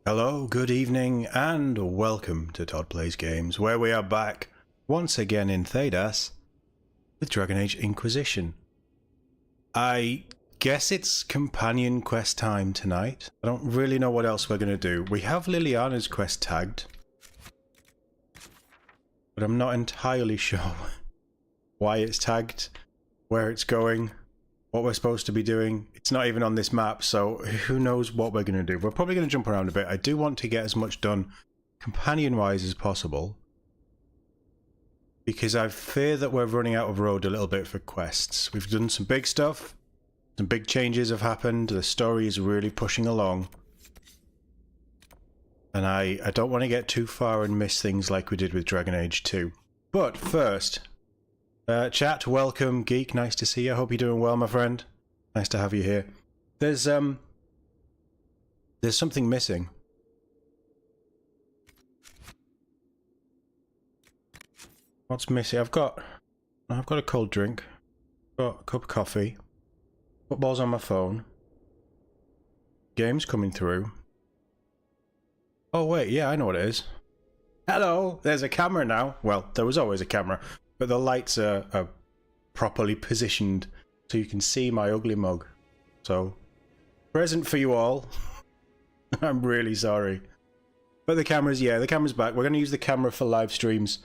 Hello, good evening, and welcome to TOD Plays Games, where we are back once again in Thedas with Dragon Age Inquisition. I guess it's companion quest time tonight. I don't really know what else we're going to do. We have Liliana's quest tagged, but I'm not entirely sure why it's tagged, where it's going, what we're supposed to be doing. It's not even on this map, so who knows what we're going to do. We're probably going to jump around a bit. I do want to get as much done companion-wise as possible, because I fear that we're running out of road a little bit for quests. We've done some big stuff, some big changes have happened, the story is really pushing along, and I don't want to get too far and miss things like we did with Dragon Age 2. But first, chat, welcome, Geek, nice to see you. I hope you're doing well, my friend. Nice to have you here. There's something missing. What's missing? I've got a cold drink. Got a cup of coffee. Football's on my phone. Game's coming through. Oh wait, yeah, I know what it is. Hello! There's a camera now. Well, there was always a camera, but the lights are properly positioned so you can see my ugly mug. So, present for you all. I'm really sorry. But the camera's back. We're going to use the camera for live streams.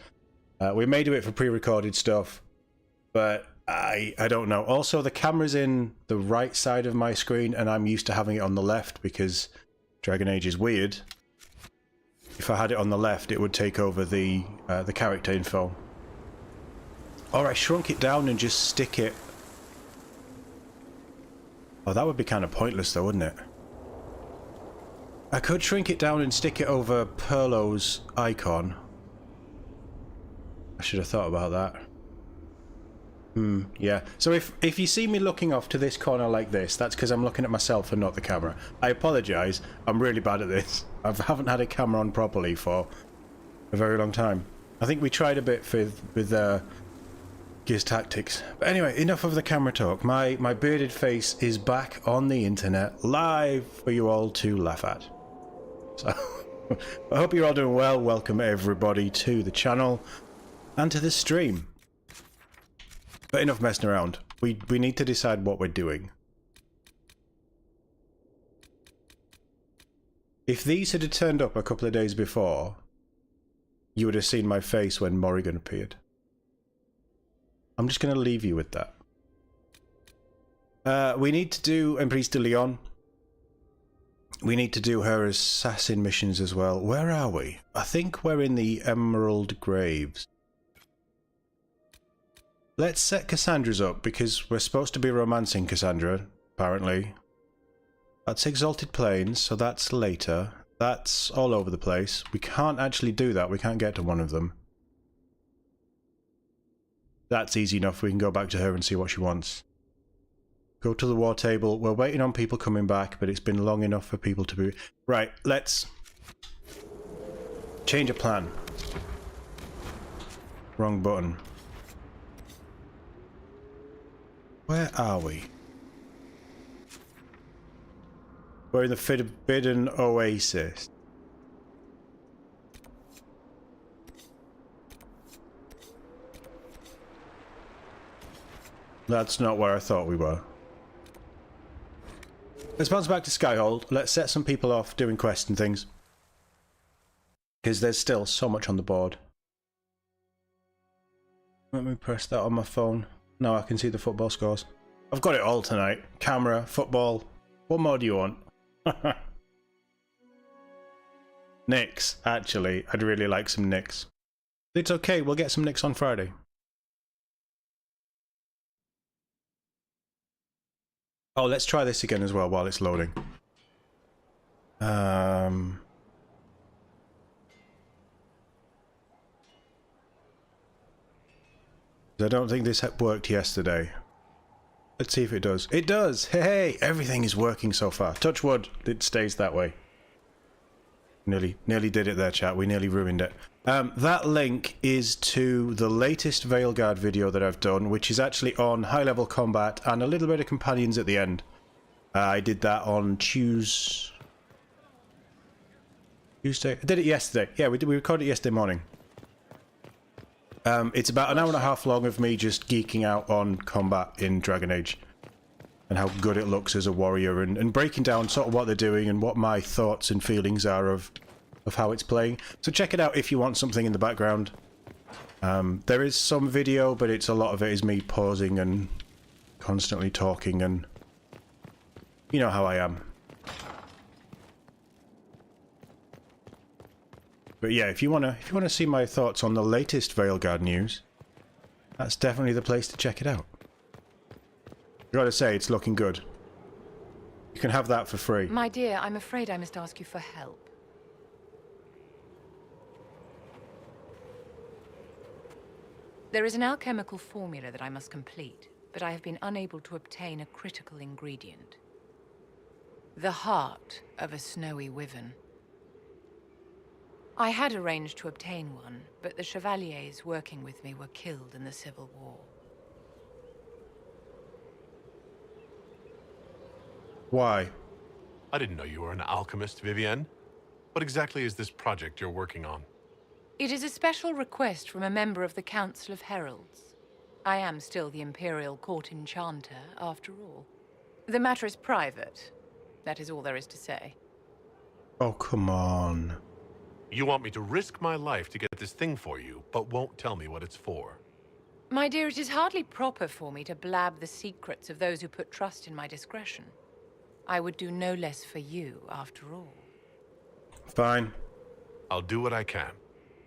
We may do it for pre-recorded stuff, but I don't know. Also, the camera's in the right side of my screen, and I'm used to having it on the left because Dragon Age is weird. If I had it on the left, it would take over the character info. Or I shrunk it down and just stick it. Oh, that would be kind of pointless though, wouldn't it? I could shrink it down and stick it over Perlo's icon. I should have thought about that. Yeah. So if you see me looking off to this corner like this, that's because I'm looking at myself and not the camera. I apologise. I'm really bad at this. I haven't had a camera on properly for a very long time. I think we tried a bit with Gears Tactics. But anyway, enough of the camera talk. My bearded face is back on the internet, live for you all to laugh at. So, I hope you're all doing well. Welcome everybody to the channel and to the stream. But enough messing around. We need to decide what we're doing. If these had turned up a couple of days before, you would have seen my face when Morrigan appeared. I'm just going to leave you with that. We need to do Empress de Leon. We need to do her assassin missions as well. Where are we? I think we're in the Emerald Graves. Let's set Cassandra's up, because we're supposed to be romancing Cassandra, apparently. That's Exalted Plains, so that's later. That's all over the place. We can't actually do that. We can't get to one of them. That's easy enough. We can go back to her and see what she wants. Go to the war table. We're waiting on people coming back, but it's been long enough for people to be... Right, let's change a plan. Wrong button. Where are we? We're in the Forbidden Oasis. That's not where I thought we were. Let's bounce back to Skyhold. Let's set some people off doing quests and things, because there's still so much on the board. Let me press that on my phone. Now I can see the football scores. I've got it all tonight. Camera, football. What more do you want? Nicks, actually. I'd really like some nicks. It's okay, we'll get some nicks on Friday. Oh, let's try this again as well while it's loading. I don't think this worked yesterday. Let's see if it does. It does! Hey, everything is working so far. Touch wood, it stays that way. Nearly did it there, chat. We nearly ruined it. That link is to the latest Veilguard video that I've done, which is actually on high-level combat and a little bit of companions at the end. I did that on Tuesday. Tuesday. I did it yesterday. Yeah, we recorded it yesterday morning. It's about an hour and a half long of me just geeking out on combat in Dragon Age. And how good it looks as a warrior, and breaking down sort of what they're doing and what my thoughts and feelings are of how it's playing. So check it out if you want something in the background. There is some video, but a lot of it is me pausing and constantly talking, and you know how I am. But yeah, if you wanna see my thoughts on the latest Veilguard news, that's definitely the place to check it out. I gotta say, it's looking good. You can have that for free. My dear, I'm afraid I must ask you for help. There is an alchemical formula that I must complete, but I have been unable to obtain a critical ingredient. The heart of a snowy wyvern. I had arranged to obtain one, but the chevaliers working with me were killed in the Civil War. Why? I didn't know you were an alchemist, Vivienne. What exactly is this project you're working on? It is a special request from a member of the Council of Heralds. I am still the Imperial Court Enchanter, after all. The matter is private. That is all there is to say. Oh, come on. You want me to risk my life to get this thing for you, but won't tell me what it's for. My dear, it is hardly proper for me to blab the secrets of those who put trust in my discretion. I would do no less for you, after all. Fine. I'll do what I can.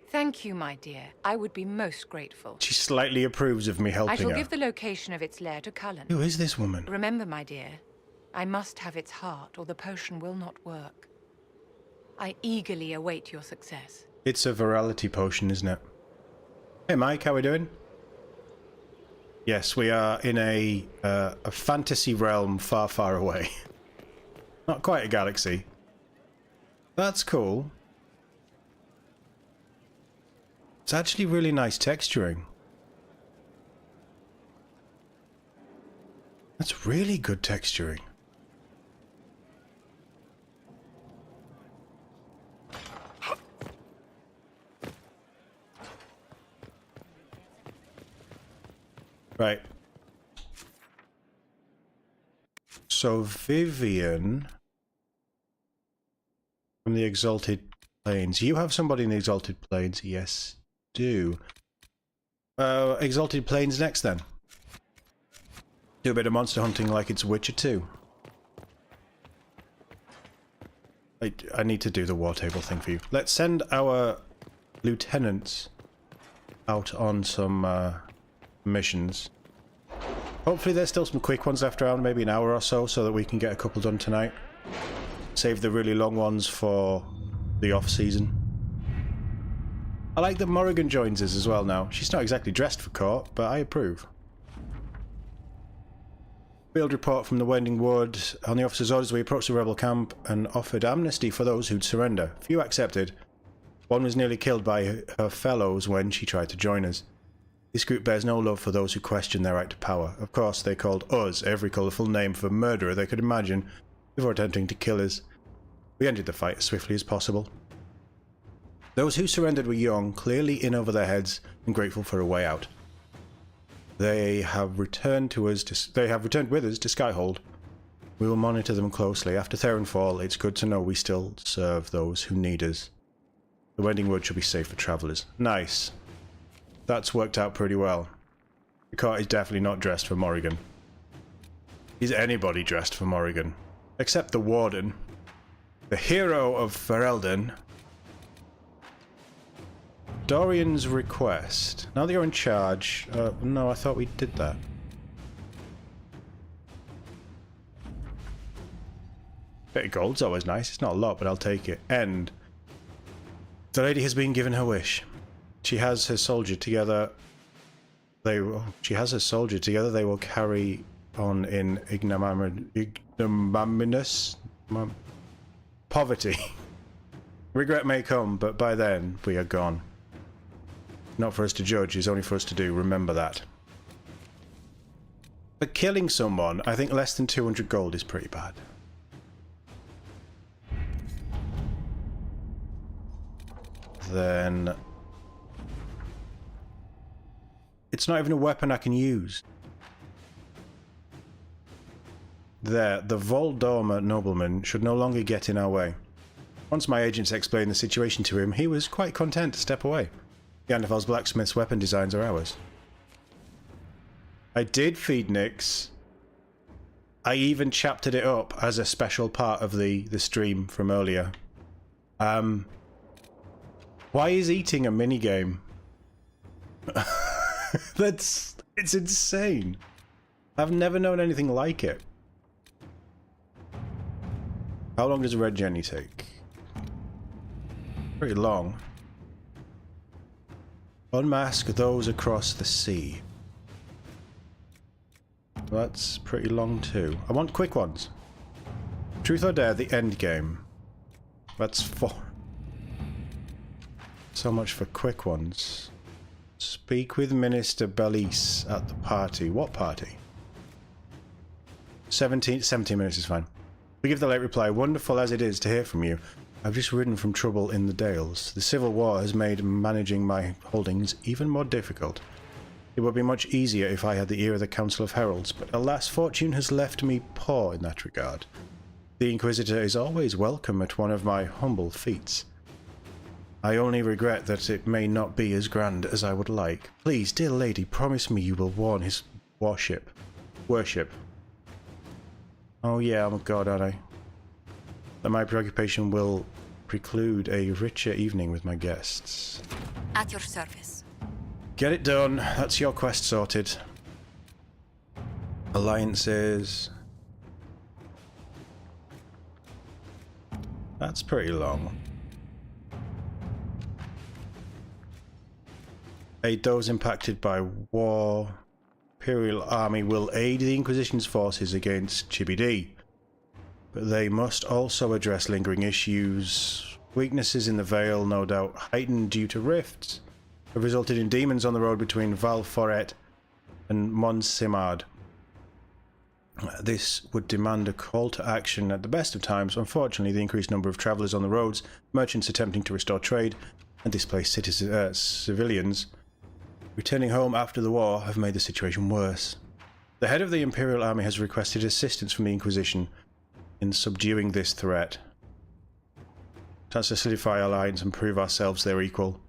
Thank you, my dear. I would be most grateful. She slightly approves of me helping I shall her. give the location of its lair to Cullen. Who is this woman? Remember, my dear, I must have its heart, or the potion will not work. I eagerly await your success. It's a virality potion, isn't it? Hey, Mike, how we doing? Yes, we are in a fantasy realm far, far away. Not quite a galaxy. That's cool. It's actually really nice texturing. That's really good texturing. Right. So Vivienne from the Exalted Plains. You have somebody in the Exalted Plains? Yes, do. Exalted Plains next then. Do a bit of monster hunting like it's Witcher 2. I need to do the war table thing for you. Let's send our lieutenants out on some missions. Hopefully there's still some quick ones left around, maybe an hour or so that we can get a couple done tonight. Save the really long ones for the off-season. I like that Morrigan joins us as well now. She's not exactly dressed for court, but I approve. Field report from the Wending Wood. On the officer's orders, we approached the rebel camp and offered amnesty for those who'd surrender. Few accepted. One was nearly killed by her fellows when she tried to join us. This group bears no love for those who question their right to power. Of course, they called us every colourful name for murderer they could imagine before attempting to kill us. We ended the fight as swiftly as possible. Those who surrendered were young, clearly in over their heads, and grateful for a way out. They have returned with us to Skyhold. We will monitor them closely. After Theronfall, it's good to know we still serve those who need us. The Wending Wood should be safe for travellers. Nice. That's worked out pretty well. The court is definitely not dressed for Morrigan. Is anybody dressed for Morrigan? Except the Warden. The hero of Ferelden. Dorian's request. Now that you're in charge... no, I thought we did that. Bit of gold's always nice. It's not a lot, but I'll take it. End. The lady has been given her wish. She has her soldier together. They will carry on in ignominious poverty. Regret may come, but by then we are gone. Not for us to judge, it's only for us to do. Remember that. For killing someone, I think less than 200 gold is pretty bad. then it's not even a weapon I can use. There, the Voldormer nobleman should no longer get in our way. Once my agents explained the situation to him, he was quite content to step away. Gandalf's blacksmith's weapon designs are ours. I did feed Nyx. I even chaptered it up as a special part of the stream from earlier. Why is eating a minigame? It's insane. I've never known anything like it. How long does a red journey take? Pretty long. Unmask those across the sea. That's pretty long too. I want quick ones. Truth or Dare, the end game. That's 4. So much for quick ones. Speak with Minister Belis at the party. What party? 17 minutes is fine. We give the late reply. Wonderful as it is to hear from you, I've just ridden from trouble in the Dales. The Civil War has made managing my holdings even more difficult. It would be much easier if I had the ear of the Council of Heralds, but alas, fortune has left me poor in that regard. The Inquisitor is always welcome at one of my humble feats. I only regret that it may not be as grand as I would like. Please, dear lady, promise me you will warn his worship. Oh yeah, I'm a god, aren't I? That my preoccupation will preclude a richer evening with my guests. At your service. Get it done. That's your quest sorted. Alliances. That's pretty long. Aid those impacted by war. Imperial Army will aid the Inquisition's forces against Chibi-D, but they must also address lingering issues. Weaknesses in the Vale, no doubt heightened due to rifts, have resulted in demons on the road between Valforet and Monsimard. This would demand a call to action at the best of times. Unfortunately, the increased number of travellers on the roads, merchants attempting to restore trade, and displaced civilians returning home after the war have made the situation worse. The head of the Imperial Army has requested assistance from the Inquisition in subduing this threat. Chance to solidify our alliance and prove ourselves their equal.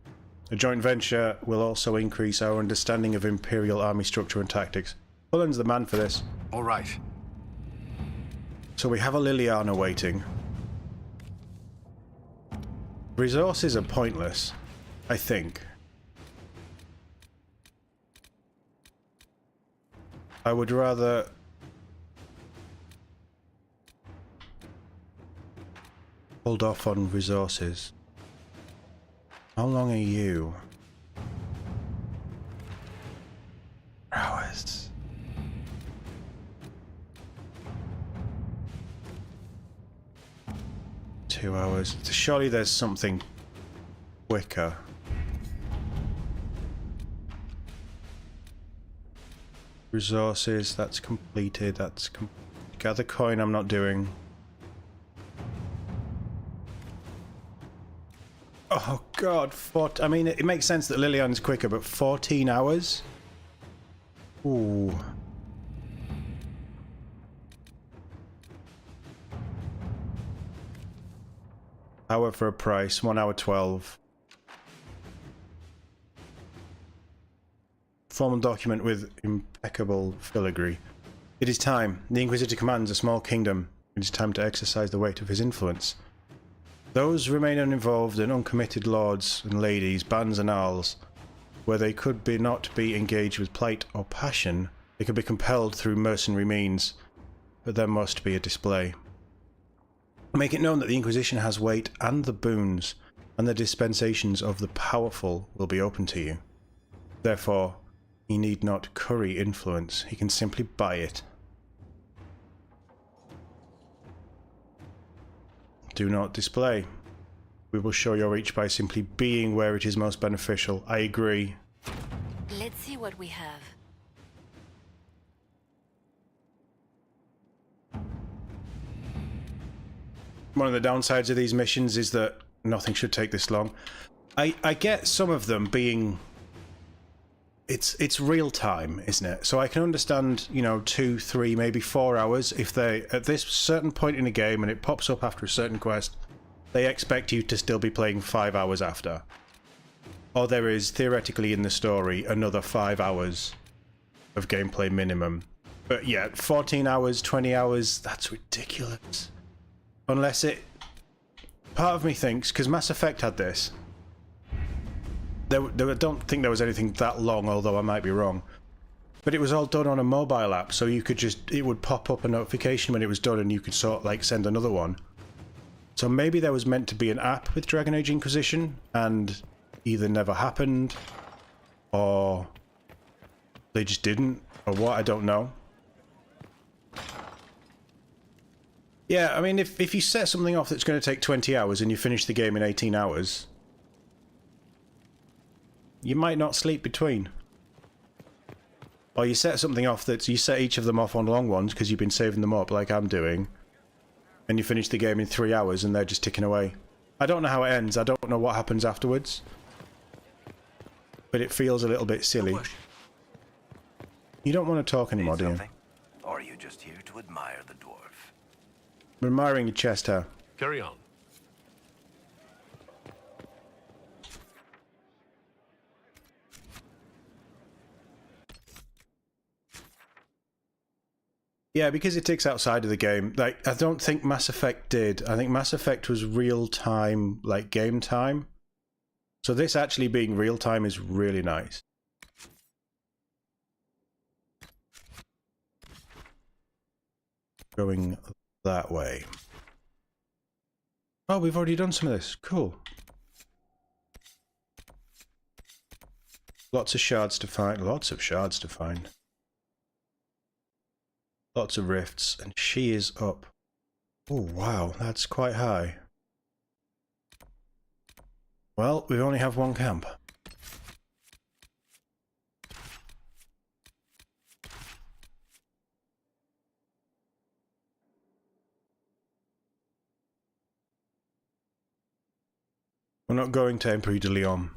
A joint venture will also increase our understanding of Imperial Army structure and tactics. Cullen's the man for this. All right. So we have a Liliana waiting. Resources are pointless, I think. I would rather hold off on resources. How long are you? Hours. Two hours. Surely there's something quicker. Resources, that's completed. Gather coin, I'm not doing. Oh god, I mean, it makes sense that Liliana's quicker, but 14 hours? Ooh. Hour for a price, 1 hour 12. Formal document with impeccable filigree. It is time. The Inquisitor commands a small kingdom. It is time to exercise the weight of his influence. Those remain uninvolved and uncommitted lords and ladies, bands and earls, where they could not be engaged with plight or passion, they could be compelled through mercenary means, but there must be a display. Make it known that the Inquisition has weight and the boons, and the dispensations of the powerful will be open to you. Therefore, he need not curry influence, he can simply buy it. Do not display. We will show your reach by simply being where it is most beneficial. I agree. Let's see what we have. One of the downsides of these missions is that nothing should take this long. I get some of them being... It's real time, isn't it? So I can understand, you know, 2, 3, maybe 4 hours if they, at this certain point in the game and it pops up after a certain quest, they expect you to still be playing 5 hours after. Or there is, theoretically in the story, another 5 hours of gameplay minimum. But yeah, 14 hours, 20 hours, that's ridiculous. Unless it... Part of me thinks, because Mass Effect had this, I don't think there was anything that long, although I might be wrong. But it was all done on a mobile app, so you could just... It would pop up a notification when it was done and you could sort of like send another one. So maybe there was meant to be an app with Dragon Age Inquisition, and either never happened, or they just didn't, or what, I don't know. Yeah, I mean, if you set something off that's going to take 20 hours and you finish the game in 18 hours... You might not sleep between. Or you set something off that you set each of them off on long ones because you've been saving them up like I'm doing. And you finish the game in 3 hours and they're just ticking away. I don't know how it ends. I don't know what happens afterwards. But it feels a little bit silly. You don't want to talk anymore, do you? Or are you just here to admire the dwarf? I'm admiring your chest hair. Carry on. Yeah, because it ticks outside of the game. Like, I don't think Mass Effect did. I think Mass Effect was real time, like game time. So this actually being real time is really nice. Going that way. Oh, we've already done some of this. Cool. Lots of shards to find. Lots of shards to find. Lots of rifts, and she is up. Oh, wow, that's quite high. Well, we only have one camp. We're not going to Emperor de Leon.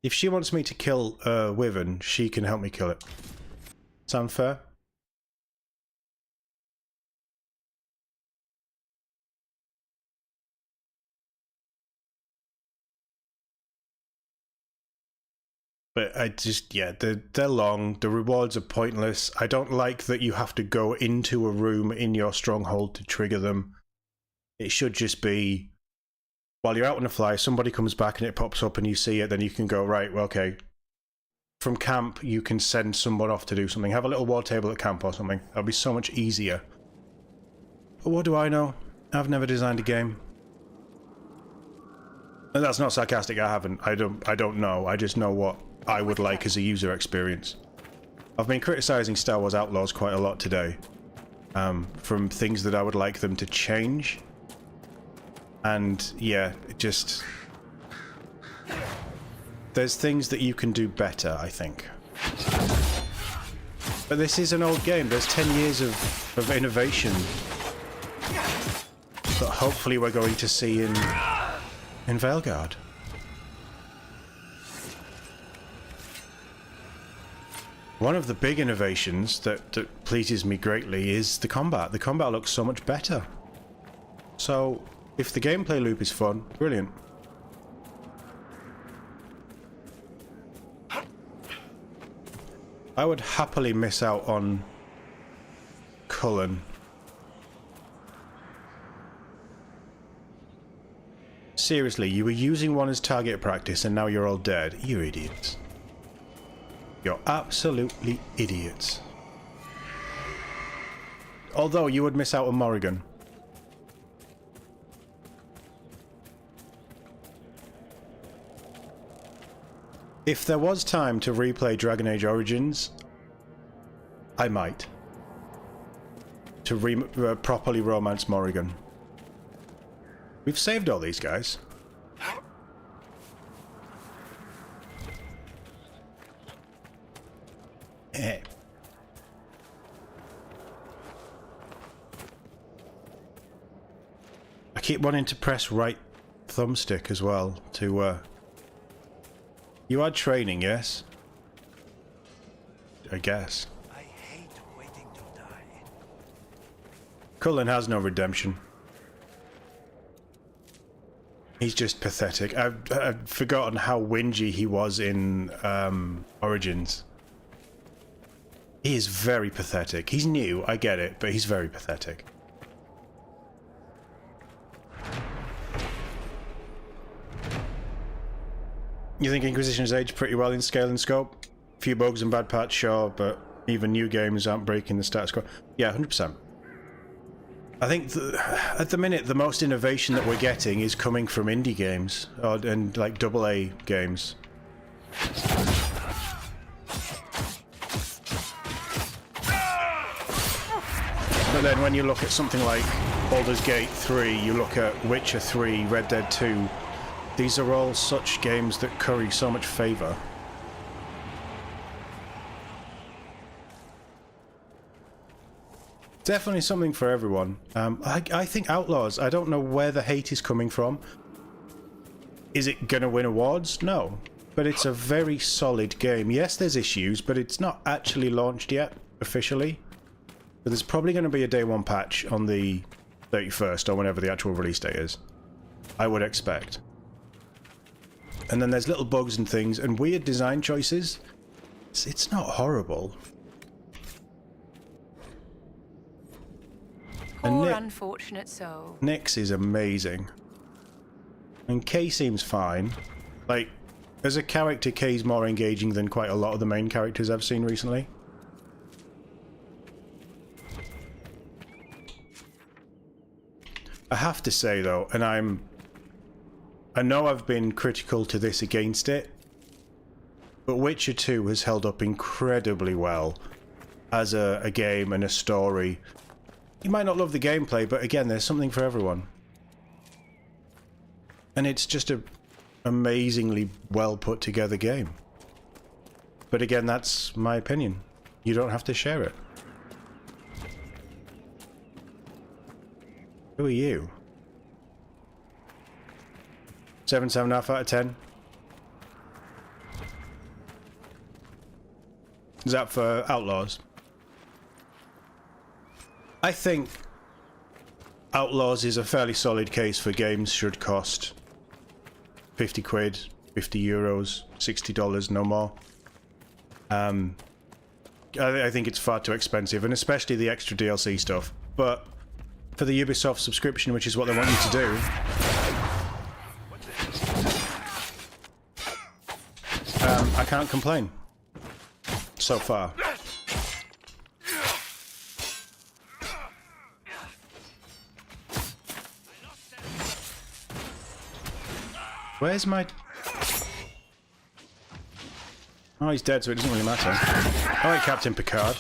If she wants me to kill a wyvern, she can help me kill it. Sound fair? But I just, yeah, they're long, the rewards are pointless. I don't like that you have to go into a room in your stronghold to trigger them. It should just be, while you're out on the fly, somebody comes back and it pops up and you see it, then you can go, right, well, okay. From camp, you can send someone off to do something. Have a little war table at camp or something. That'll be so much easier. But what do I know? I've never designed a game. And that's not sarcastic, I haven't. I don't know. I just know what I would like as a user experience. I've been criticizing Star Wars Outlaws quite a lot today. From things that I would like them to change. And yeah, it just... There's things that you can do better, I think. But this is an old game. There's 10 years of innovation that hopefully we're going to see in Veilguard. One of the big innovations that pleases me greatly is the combat. The combat looks so much better. So, if the gameplay loop is fun, brilliant. I would happily miss out on Cullen. Seriously, you were using one as target practice and now you're all dead. You idiots. You're absolutely idiots. Although you would miss out on Morrigan. If there was time to replay Dragon Age Origins, I might. To properly romance Morrigan. We've saved all these guys. Eh. I keep wanting to press right thumbstick as well to you had training, yes? I guess. I hate waiting to die. Cullen has no redemption. He's just pathetic. I've forgotten how whingy he was in Origins. He is very pathetic. He's new, I get it, but he's very pathetic. You think Inquisition has aged pretty well in scale and scope? Few bugs and bad parts, sure, but even new games aren't breaking the status quo. Yeah, 100%. I think at the minute the most innovation that we're getting is coming from indie games and like AA games. But then when you look at something like Baldur's Gate 3, you look at Witcher 3, Red Dead 2, these are all such games that curry so much favour. Definitely something for everyone. I think Outlaws, I don't know where the hate is coming from. Is it going to win awards? No. But it's a very solid game. Yes, there's issues, but it's not actually launched yet, officially. But there's probably going to be a day one patch on the 31st, or whenever the actual release date is. I would expect. And then there's little bugs and things, and weird design choices. It's not horrible. Poor unfortunate soul. Nyx is amazing. And Kay seems fine. Like, as a character, Kay's more engaging than quite a lot of the main characters I've seen recently. I have to say though, and I know I've been critical to this against it, but Witcher 2 has held up incredibly well as a game and a story. You might not love the gameplay, but again, there's something for everyone. And it's just an amazingly well put together game. But again, that's my opinion. You don't have to share it. Who are you? 7.5 out of 10. Is that for Outlaws? I think Outlaws is a fairly solid case for games should cost 50 quid, 50 euros, $60, no more. I think it's far too expensive, and especially the extra DLC stuff. But for the Ubisoft subscription, which is what they want you to do, I can't complain. So far. Where's my... Oh, he's dead, so it doesn't really matter. Alright, Captain Picard.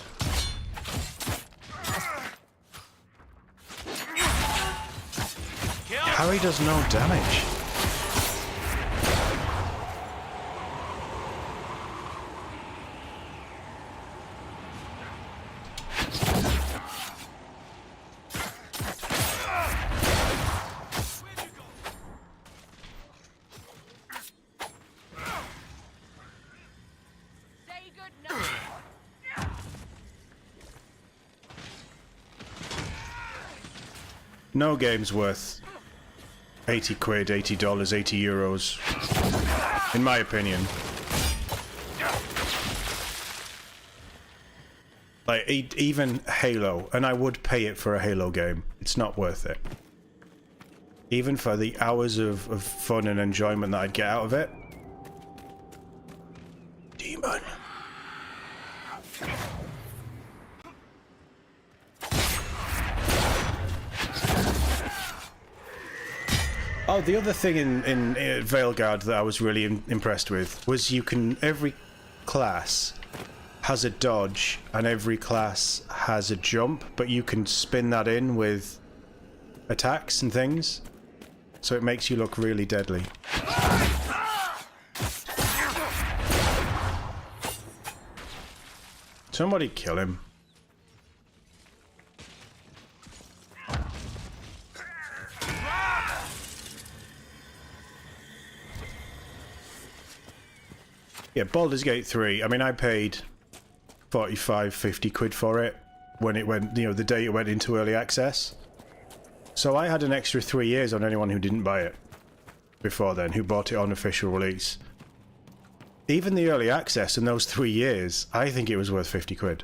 Harry does no damage. No game's worth 80 quid, $80, 80 euros, in my opinion. Like, even Halo, and I would pay it for a Halo game, it's not worth it. Even for the hours of fun and enjoyment that I'd get out of it. Demon. Oh, the other thing in Veilguard that I was really impressed with was every class has a dodge and every class has a jump, but you can spin that in with attacks and things, so it makes you look really deadly. Somebody kill him. Yeah, Baldur's Gate 3, I mean, I paid 45, 50 quid for it when it went, you know, the day it went into early access. So I had an extra 3 years on anyone who didn't buy it before then, who bought it on official release. Even the early access in those 3 years, I think it was worth 50 quid.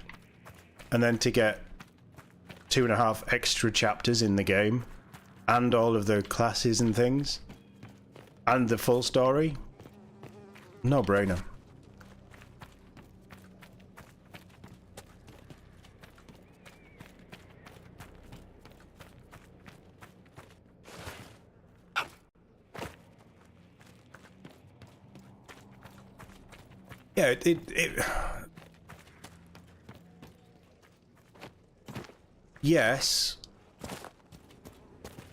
And then to get 2.5 extra chapters in the game, and all of the classes and things, and the full story, no brainer. Yeah, yes,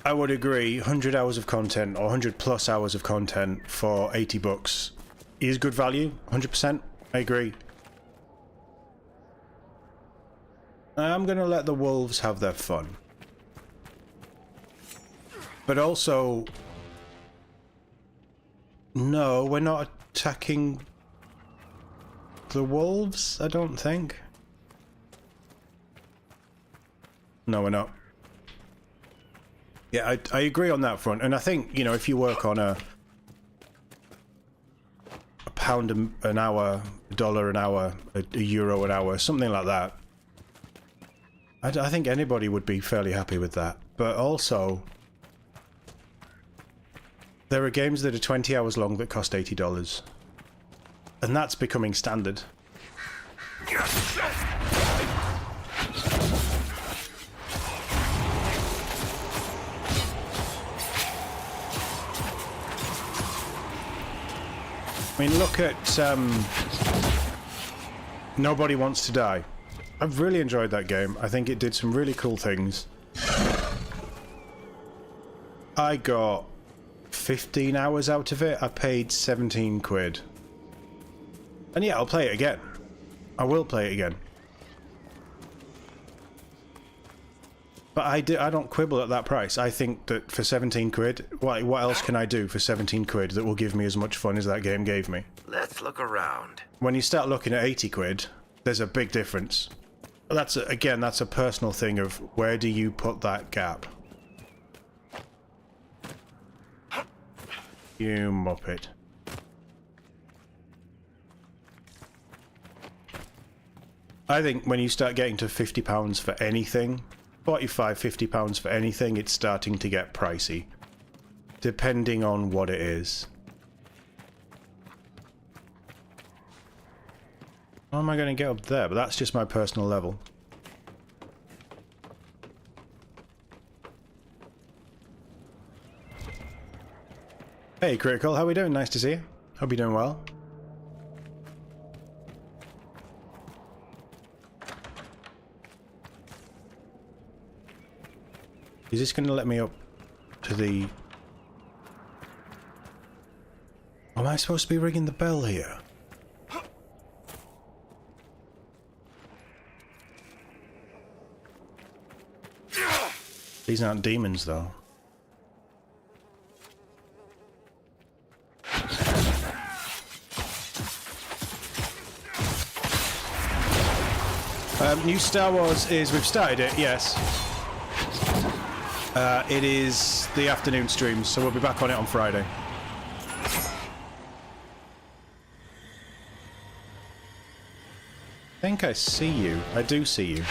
I would agree. 100 hours of content, or 100 plus hours of content for 80 bucks is good value. 100%. I agree. I'm gonna let the wolves have their fun, but also, no, we're not attacking the wolves, I don't think. No, we're not. Yeah, I agree on that front, and I think, you know, if you work on a pound an hour, $1 an hour, a euro an hour, something like that, I think anybody would be fairly happy with that. But also, there are games that are 20 hours long that cost $80. And that's becoming standard. I mean, look at Nobody Wants to Die. I've really enjoyed that game. I think it did some really cool things. I got 15 hours out of it. I paid 17 quid. And yeah, I'll play it again. I will play it again. But I don't quibble at that price. I think that for 17 quid, what else can I do for 17 quid that will give me as much fun as that game gave me? Let's look around. When you start looking at 80 quid, there's a big difference. That's, again, that's a personal thing of where do you put that gap? You muppet. I think when you start getting to £50 for anything, 45, £50 for anything, it's starting to get pricey. Depending on what it is. How am I going to get up there? But that's just my personal level. Hey Critical, how are we doing? Nice to see you. Hope you're doing well. Is this going to let me up to the... Am I supposed to be ringing the bell here? These aren't demons, though. New Star Wars is... We've started it, yes. It is the afternoon streams, so we'll be back on it on Friday. I think I see you. I do see you.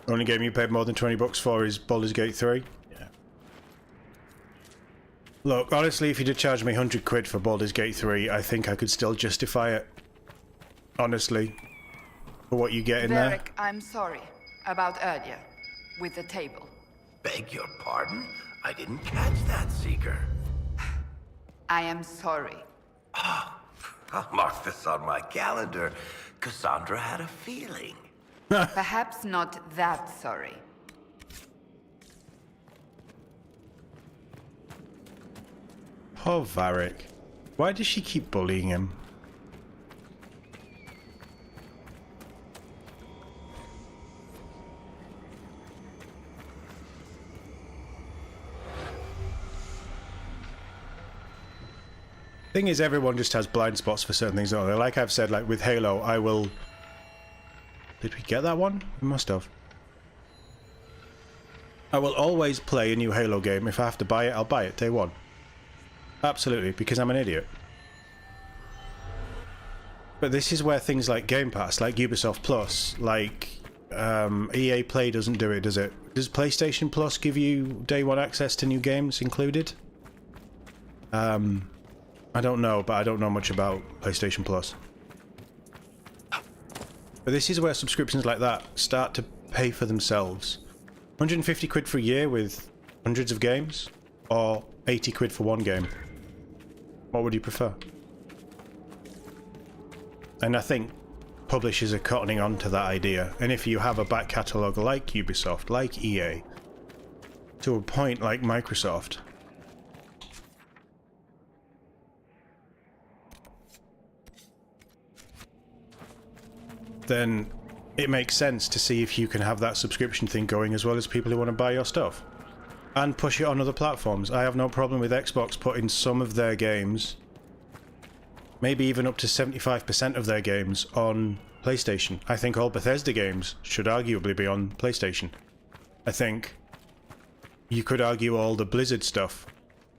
Only game you paid more than 20 bucks for is Baldur's Gate 3? Yeah. Look, honestly, if you did charge me 100 quid for Baldur's Gate 3, I think I could still justify it. Honestly. For what you get in there. Varric, I'm sorry about earlier with the table. Beg your pardon? I didn't catch that, Seeker. I am sorry. I'll mark this on my calendar. Cassandra had a feeling. Perhaps not that sorry. Poor Varric. Why does she keep bullying him? Thing is, everyone just has blind spots for certain things, don't they? Like I've said, like with Halo, I will... Did we get that one? We must have. I will always play a new Halo game. If I have to buy it, I'll buy it day one. Absolutely, because I'm an idiot. But this is where things like Game Pass, like Ubisoft Plus, like EA Play doesn't do it, does it? Does PlayStation Plus give you day one access to new games included? I don't know, but I don't know much about PlayStation Plus. But this is where subscriptions like that start to pay for themselves. 150 quid for a year with hundreds of games, or 80 quid for one game. What would you prefer? And I think publishers are cottoning on to that idea. And if you have a back catalogue like Ubisoft, like EA, to a point like Microsoft, then it makes sense to see if you can have that subscription thing going as well as people who want to buy your stuff. And push it on other platforms. I have no problem with Xbox putting some of their games, maybe even up to 75% of their games, on PlayStation. I think all Bethesda games should arguably be on PlayStation. I think you could argue all the Blizzard stuff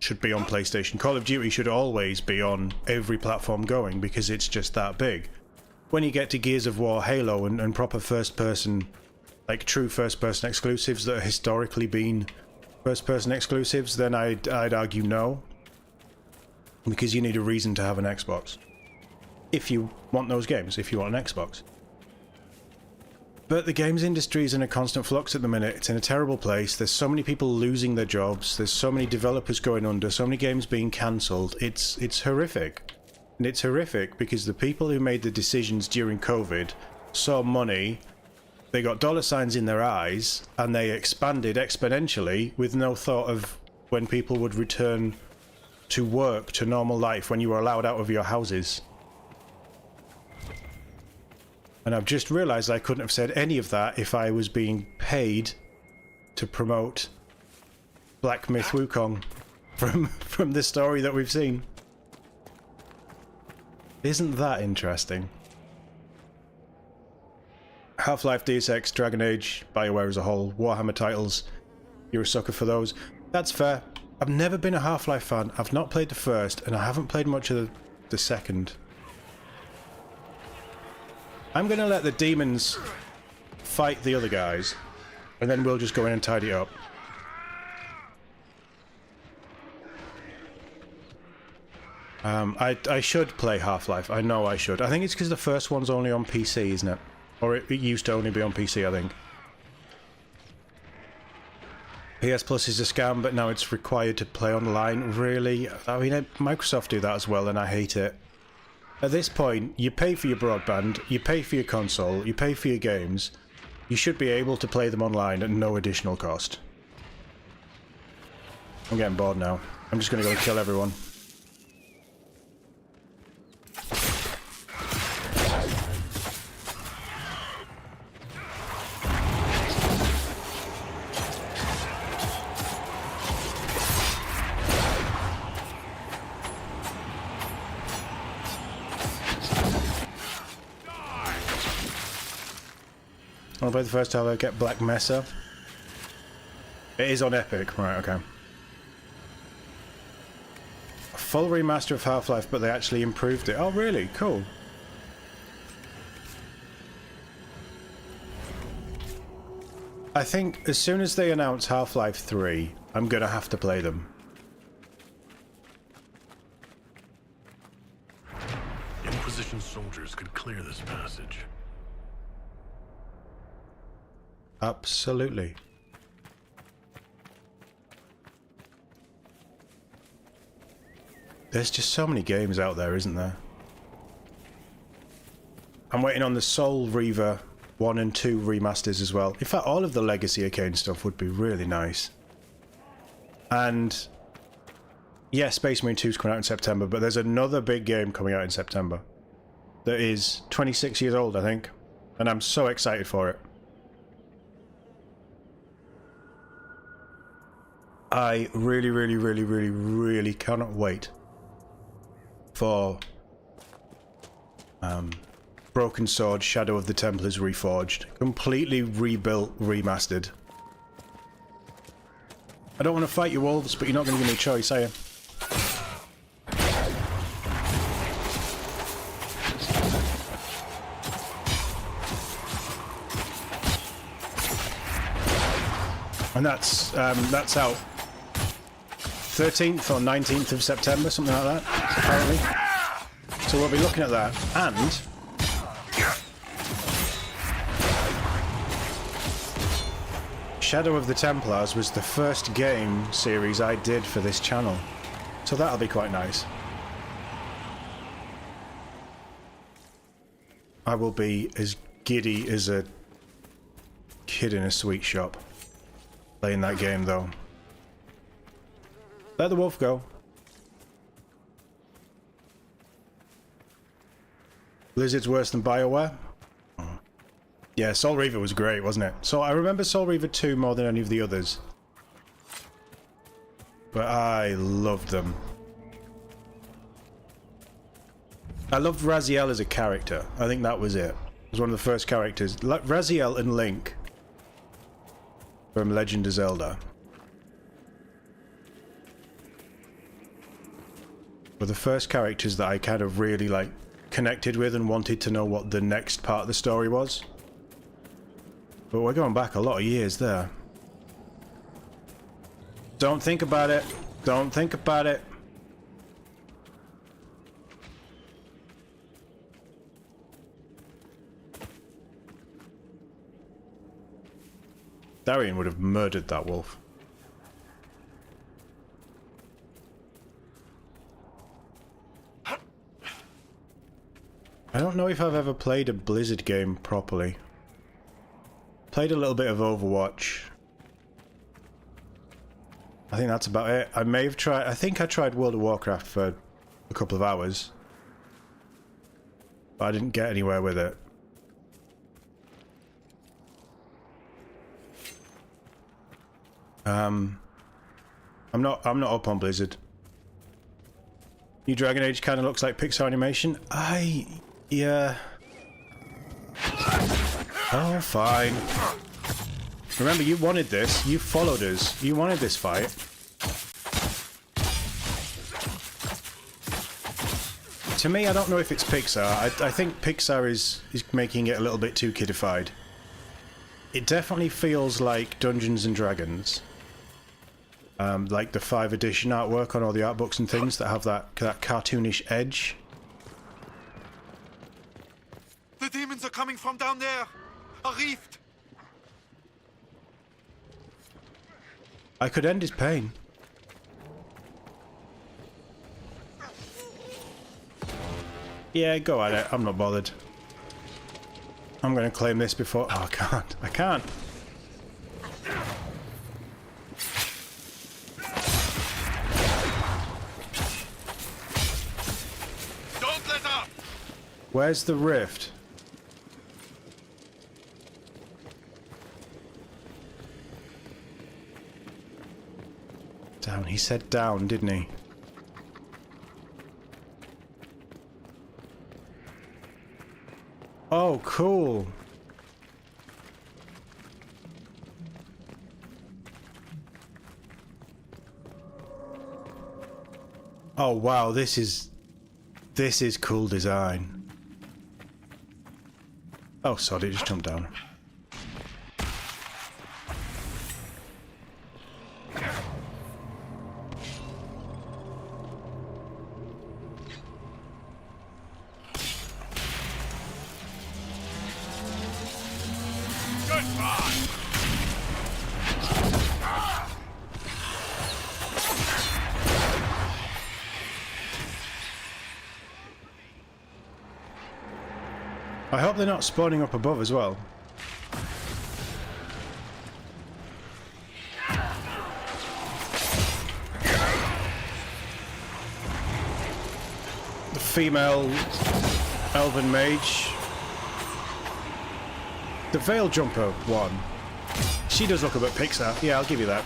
should be on PlayStation. Call of Duty should always be on every platform going because it's just that big. When you get to Gears of War, Halo, and proper first-person, like true first-person exclusives that have historically been first-person exclusives, then I'd argue no. Because you need a reason to have an Xbox. If you want those games, if you want an Xbox. But the games industry is in a constant flux at the minute. It's in a terrible place. There's so many people losing their jobs. There's so many developers going under. So many games being cancelled. It's horrific. And it's horrific because the people who made the decisions during COVID saw money, they got dollar signs in their eyes, and they expanded exponentially with no thought of when people would return to work, to normal life, when you were allowed out of your houses. And I've just realised I couldn't have said any of that if I was being paid to promote Black Myth Wukong from the story that we've seen. Isn't that interesting? Half-Life, Deus Ex, Dragon Age, BioWare as a whole, Warhammer titles. You're a sucker for those. That's fair. I've never been a Half-Life fan. I've not played the first, and I haven't played much of the second. I'm going to let the demons fight the other guys, and then we'll just go in and tidy it up. I should play Half-Life. I know I should. I think it's because the first one's only on PC, isn't it? Or it used to only be on PC, I think. PS Plus is a scam, but now it's required to play online. Really? I mean, Microsoft do that as well, and I hate it. At this point, you pay for your broadband, you pay for your console, you pay for your games. You should be able to play them online at no additional cost. I'm getting bored now. I'm just going to go kill everyone. I'll play the first time I get Black Mesa. It is on Epic, right, okay. A full remaster of Half-Life, but they actually improved it. Oh, really? Cool. I think as soon as they announce Half-Life 3, I'm gonna have to play them. Inquisition soldiers could clear this passage. Absolutely. There's just so many games out there, isn't there? I'm waiting on the Soul Reaver 1 and 2 remasters as well. In fact, all of the Legacy Arcane stuff would be really nice. And Yeah, Space Marine 2 is coming out in September, but there's another big game coming out in September that is 26 years old, I think, and I'm so excited for it. I really cannot wait for Broken Sword Shadow of the Templars Reforged. Completely rebuilt, remastered. I don't want to fight you, wolves, but you're not going to give me a choice, are you? And that's out 13th or 19th of September, something like that, apparently. So we'll be looking at that. And Shadow of the Templars was the first game series I did for this channel. So that'll be quite nice. I will be as giddy as a kid in a sweet shop playing that game, though. Let the wolf go. Blizzard's worse than BioWare? Yeah, Soul Reaver was great, wasn't it? So I remember Soul Reaver 2 more than any of the others. But I loved them. I loved Raziel as a character. I think that was it. It was one of the first characters. Raziel and Link from Legend of Zelda were the first characters that I kind of really like connected with and wanted to know what the next part of the story was. But we're going back a lot of years there. Don't think about it. Don't think about it. Darian would have murdered that wolf. I don't know if I've ever played a Blizzard game properly. Played a little bit of Overwatch. I think that's about it. I may have tried... I think I tried World of Warcraft for a couple of hours. But I didn't get anywhere with it. I'm not up on Blizzard. New Dragon Age kind of looks like Pixar animation. Yeah. Oh, fine. Remember, you wanted this. You followed us. You wanted this fight. To me, I don't know if it's Pixar. I think Pixar is making it a little bit too kiddified. It definitely feels like Dungeons and Dragons. Like the 5th edition artwork on all the art books and things that have that cartoonish edge. The demons are coming from down there! A rift! I could end his pain. Yeah, go at it. I'm not bothered. I'm gonna claim this before... Oh, I can't. I can't. Don't let up! Where's the rift? Down. He said down, didn't he? Oh, cool. Oh, wow, this is cool design. Oh, sod, it just jumped down. I hope they're not spawning up above as well. female elven mage. The Veil Jumper one. She does look a bit Pixar. Yeah, I'll give you that.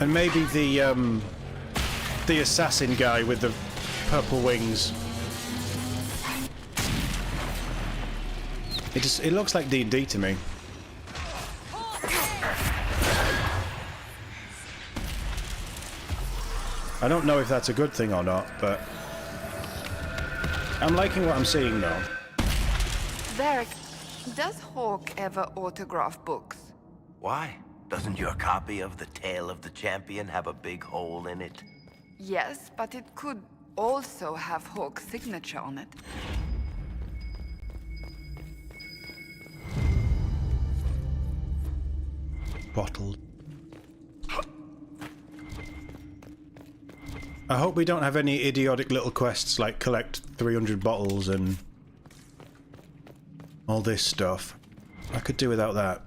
And maybe the assassin guy with the purple wings. It looks like D&D to me. I don't know if that's a good thing or not, but I'm liking what I'm seeing though. Varric, does Hawke ever autograph books? Why? Doesn't your copy of The Tale of the Champion have a big hole in it? Yes, but it could also have Hawke's signature on it. Bottled. I hope we don't have any idiotic little quests like collect 300 bottles and all this stuff. I could do without that.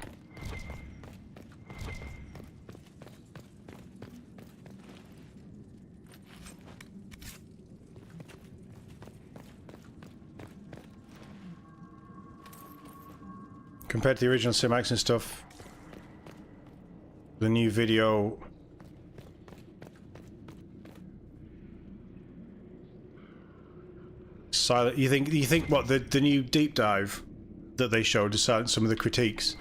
Compared to the original Cimax and stuff, the new video silent. You think what the new deep dive that they showed to silence some of the critiques?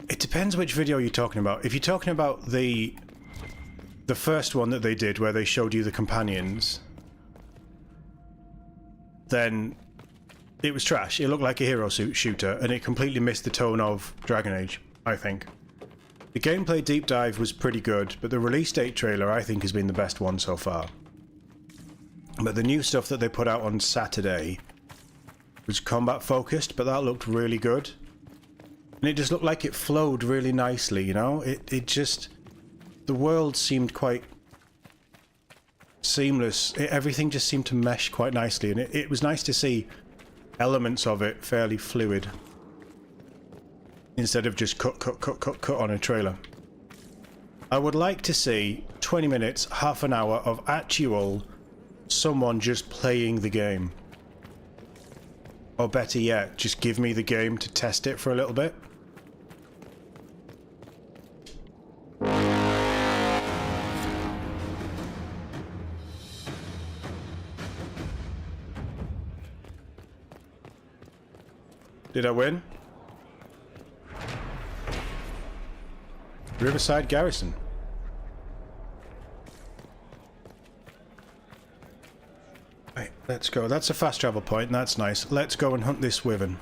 It depends which video you're talking about. If you're talking about the first one that they did where they showed you the companions, then it was trash. It looked like a hero shooter and it completely missed the tone of Dragon Age, I think. The gameplay deep dive was pretty good, but the release date trailer I think has been the best one so far. But the new stuff that they put out on Saturday was combat focused, but that looked really good. And it just looked like it flowed really nicely, you know? It just... The world seemed quite seamless. Everything just seemed to mesh quite nicely, and it was nice to see elements of it fairly fluid. Instead of just cut on a trailer. I would like to see 20 minutes, half an hour of actual someone just playing the game. Or better yet, just give me the game to test it for a little bit. Did I win? Riverside Garrison. Right, let's go. That's a fast travel point, and that's nice. Let's go and hunt this wyvern.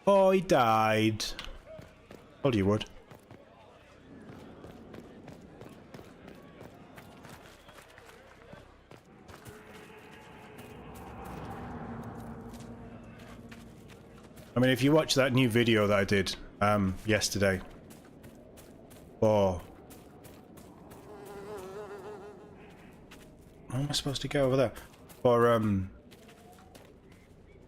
Oh, he died. Told you would. I mean, if you watch that new video that I did yesterday, or how am I supposed to go over there? For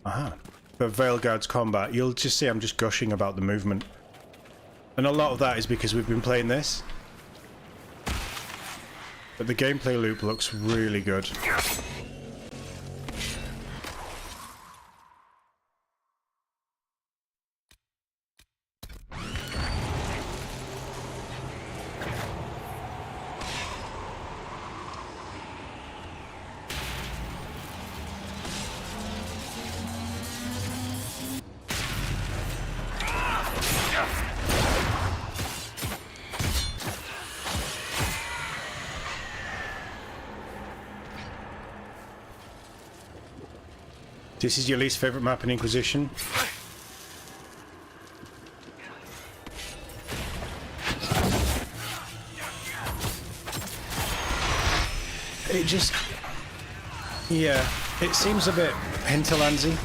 for Veilguard's combat, you'll just see I'm just gushing about the movement, and a lot of that is because we've been playing this. But the gameplay loop looks really good. This is your least favorite map in Inquisition? It just... yeah, it seems a bit hinterlandsy.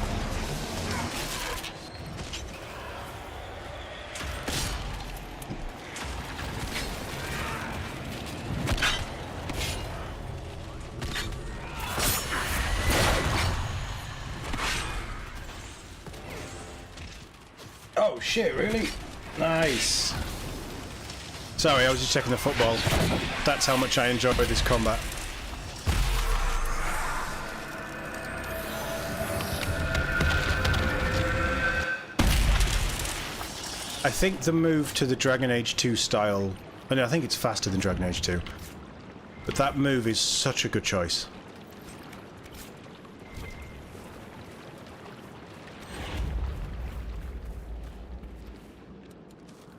Oh shit, really? Nice. Sorry, I was just checking the football. That's how much I enjoy this combat. I think the move to the Dragon Age 2 style, I think it's faster than Dragon Age 2, but that move is such a good choice.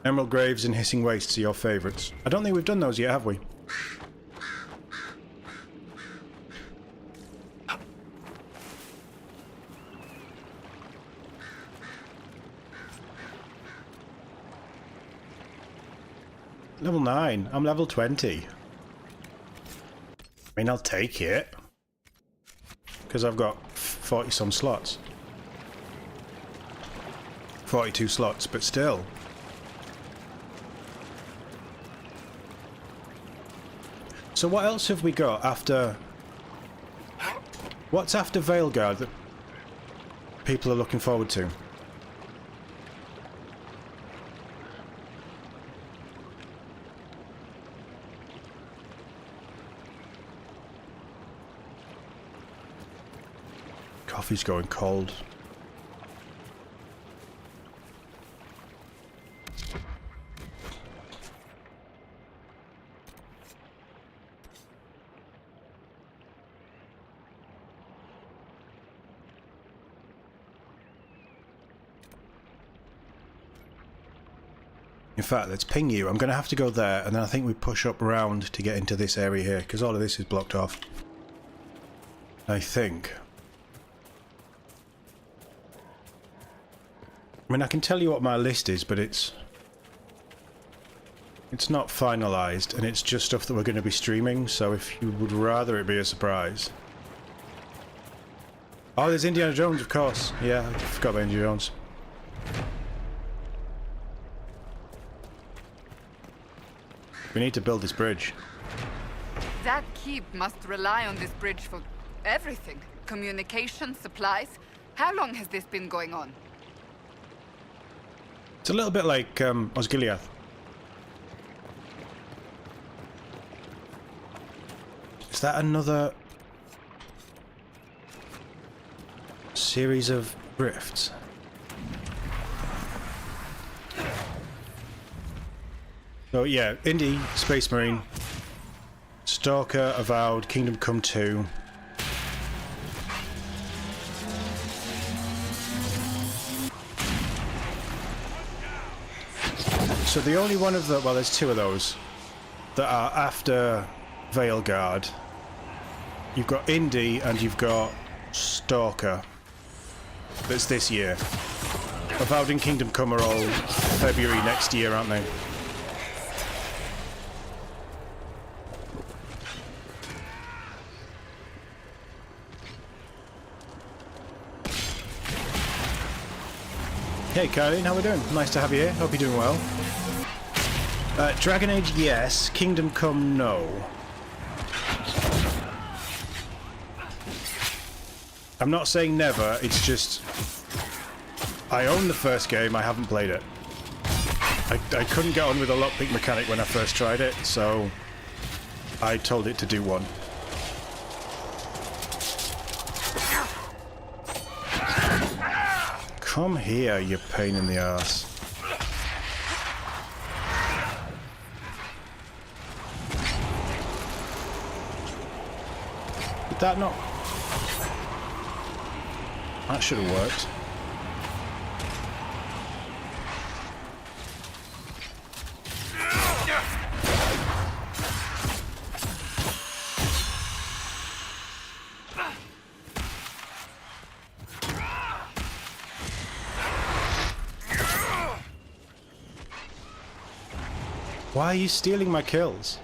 Emerald Graves and Hissing Wastes are your favourites. I don't think we've done those yet, have we? Level 9. I'm level 20. I mean, I'll take it. Because I've got 40 some slots. 42 slots, but still. So what else have we got after... What's after Veilguard that people are looking forward to? Coffee's going cold. In fact, let's ping you. I'm going to have to go there, and then I think we push up round to get into this area here, because all of this is blocked off. I think. I mean, I can tell you what my list is, but it's not finalised, and it's just stuff that we're going to be streaming, so if you would rather it be a surprise. Oh, there's Indiana Jones, of course. Yeah, I forgot about Indiana Jones. We need to build this bridge. That keep must rely on this bridge for everything. Communication, supplies. How long has this been going on? It's a little bit like Osgiliath. Is that another series of rifts? So yeah, Indy, Space Marine, Stalker, Avowed, Kingdom Come 2. So the only one of the, well, there's two of those that are after Veilguard. You've got Indy and you've got Stalker. That's this year. Avowed and Kingdom Come are all February next year, aren't they? Hey Kylie, how we doing? Nice to have you here. Hope you're doing well. Dragon Age, yes. Kingdom Come, no. I'm not saying never, it's just... I own the first game, I haven't played it. I couldn't get on with a lockpick mechanic when I first tried it, so... I told it to do one. Come here, you pain in the ass. Did that not... That should have worked. Why are you stealing my kills?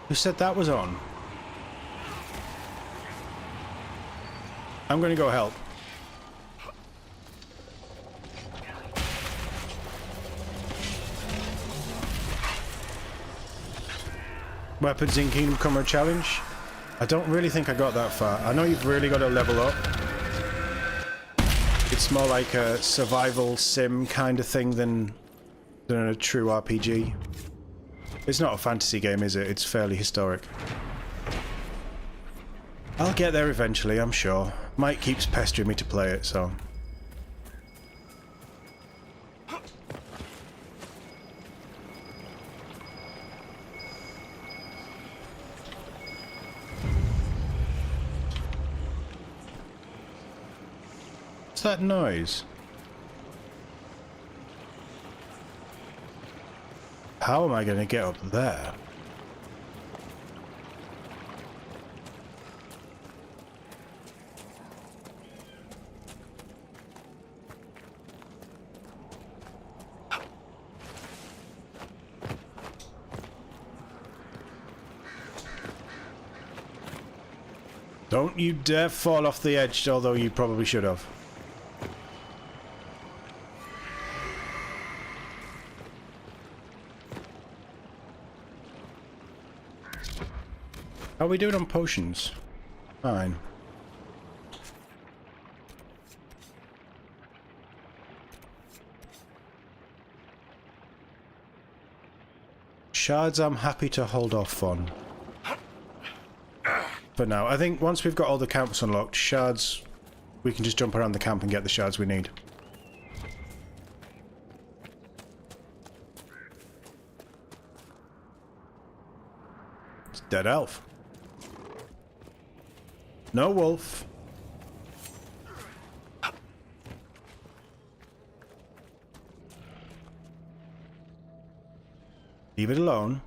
Who said that was on? I'm gonna go help. Weapons in Kingdom Come are a challenge? I don't really think I got that far. I know you've really got to level up. It's more like a survival sim kind of thing than than a true RPG. It's not a fantasy game, is it? It's fairly historic. I'll get there eventually, I'm sure. Mike keeps pestering me to play it, so... What's that noise? How am I going to get up there? Don't you dare fall off the edge, although you probably should have. How are we doing on potions? Fine. Shards I'm happy to hold off on. For now. I think once we've got all the camps unlocked, shards, we can just jump around the camp and get the shards we need. It's dead elf. No wolf. Leave it alone.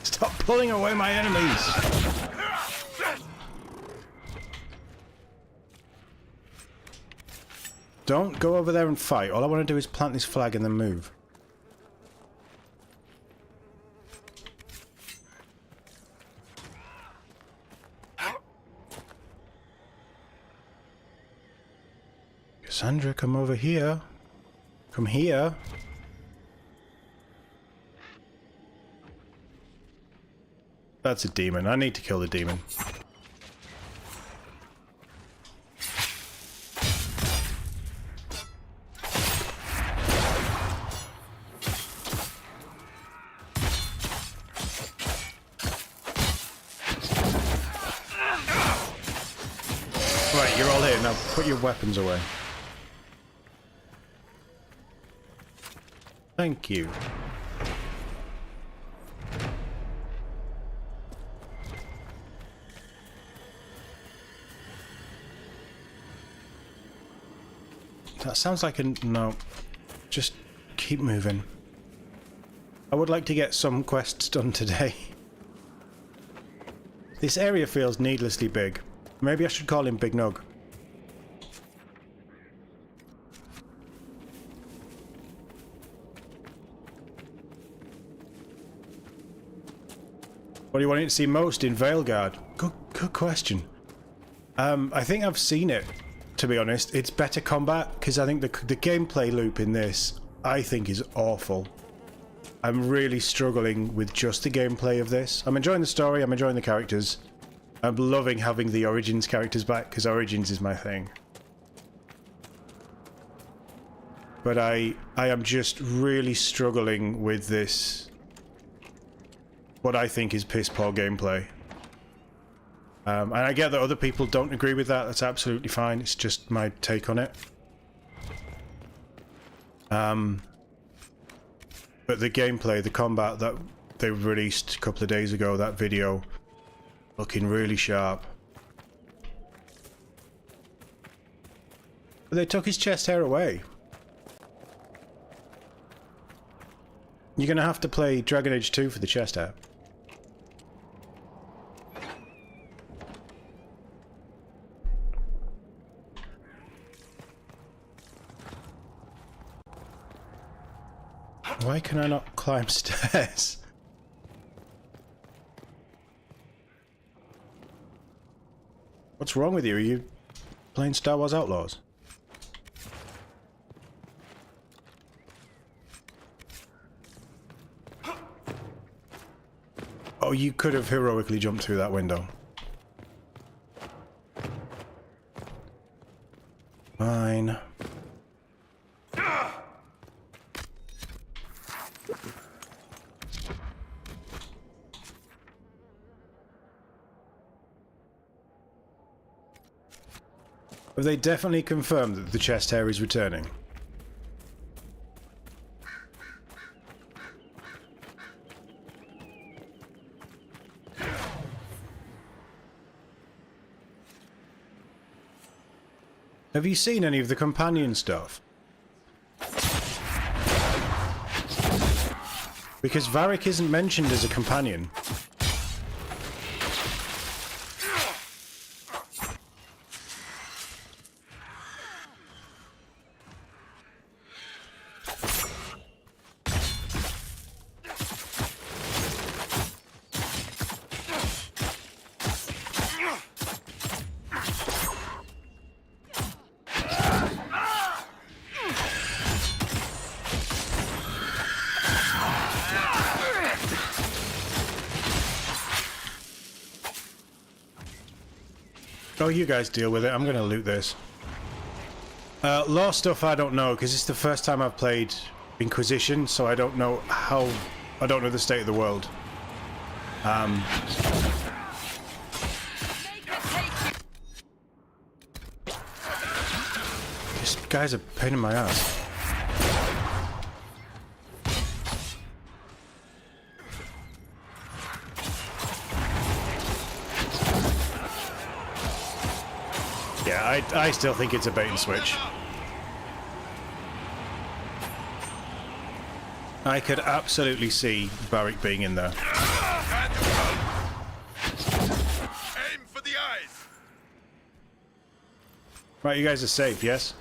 Stop pulling away my enemies! Don't go over there and fight. All I want to do is plant this flag and then move. Cassandra, come over here. Come here. That's a demon. I need to kill the demon. Right, you're all here. Now put your weapons away. Thank you. That sounds like a... no. Just keep moving. I would like to get some quests done today. This area feels needlessly big. Maybe I should call him Big Nug. What do you want to see most in Veilguard? Good question. I think I've seen it, to be honest. It's better combat, because I think the gameplay loop in this, I think, is awful. I'm really struggling with just the gameplay of this. I'm enjoying the story, I'm enjoying the characters. I'm loving having the Origins characters back, because Origins is my thing. But I am just really struggling with this... what I think is piss-poor gameplay. And I get that other people don't agree with that. That's absolutely fine. It's just my take on it. But the gameplay, the combat that they released a couple of days ago, that video, looking really sharp. But they took his chest hair away. You're gonna have to play Dragon Age 2 for the chest hair. Why can I not climb stairs? What's wrong with you? Are you playing Star Wars Outlaws? Oh, you could have heroically jumped through that window. Fine. Have they definitely confirmed that the chest hair is returning? Have you seen any of the companion stuff? Because Varric isn't mentioned as a companion. Oh, you guys deal with it. I'm gonna loot this. Lore stuff I don't know, because it's the first time I've played Inquisition, so I don't know how... I don't know the state of the world. This guy's a pain in my ass. Yeah, I still think it's a bait and switch. I could absolutely see Varric being in there. Aim for the eyes. Right, you guys are safe, yes?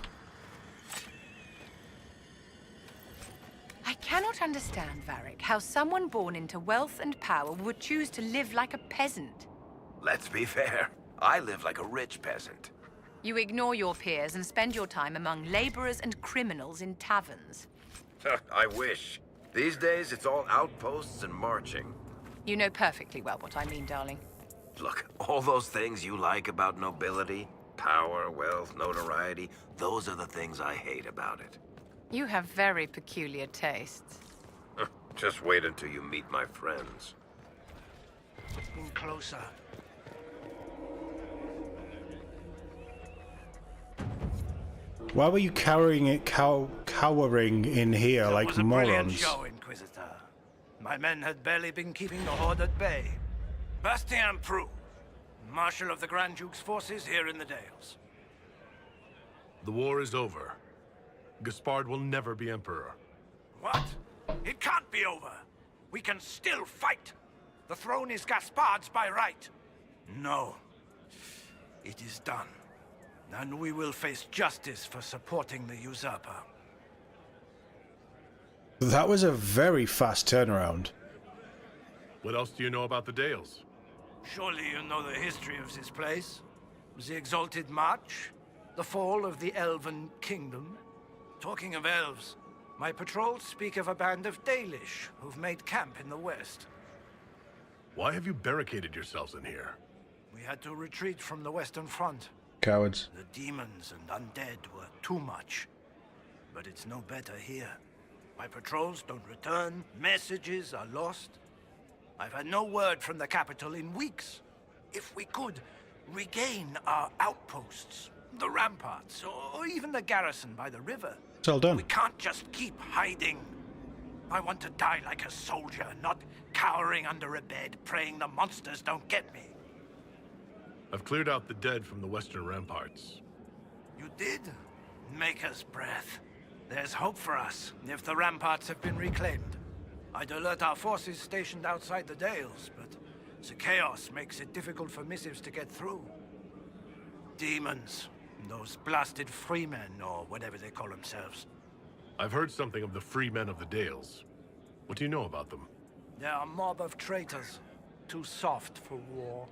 I cannot understand, Varric, how someone born into wealth and power would choose to live like a peasant. Let's be fair. I live like a rich peasant. You ignore your peers and spend your time among laborers and criminals in taverns. I wish. These days, it's all outposts and marching. You know perfectly well what I mean, darling. Look, all those things you like about nobility, power, wealth, notoriety, those are the things I hate about it. You have very peculiar tastes. Just wait until you meet my friends. In closer. Why were you cowering in here That like was a brilliant morons? show, Inquisitor. My men had barely been keeping the Horde at bay. Bastien Prou, Marshal of the Grand Duke's forces here in the Dales. The war is over. Gaspard will never be Emperor. What? It can't be over. We can still fight. The throne is Gaspard's by right. No. It is done. And we will face justice for supporting the usurper. That was a very fast turnaround. What else do you know about the Dales? Surely you know the history of this place? The Exalted March? The fall of the Elven Kingdom? Talking of elves, my patrols speak of a band of Dalish who've made camp in the west. Why have you barricaded yourselves in here? We had to retreat from the Western Front. Cowards. The demons and undead were too much. But it's no better here. My patrols don't return, messages are lost. I've had no word from the capital in weeks. If we could regain our outposts, the ramparts, or even the garrison by the river. It's all done. We can't just keep hiding. I want to die like a soldier, not cowering under a bed, praying the monsters don't get me. I've cleared out the dead from the western ramparts. You did? Maker's breath. There's hope for us, if the ramparts have been reclaimed. I'd alert our forces stationed outside the Dales, but the chaos makes it difficult for missives to get through. Demons. Those blasted freemen, or whatever they call themselves. I've heard something of the free men of the Dales. What do you know about them? They're a mob of traitors. Too soft for war.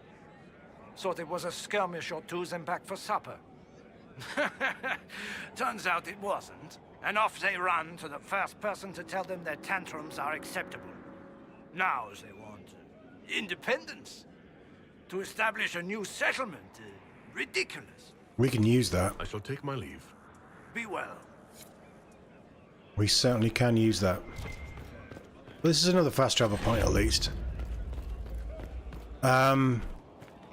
Thought it was a skirmish or two's and back for supper. Turns out it wasn't. And off they run to the first person to tell them their tantrums are acceptable. Now they want independence. To establish a new settlement. Ridiculous. We can use that. I shall take my leave. Be well. We certainly can use that. This is another fast travel point at least. I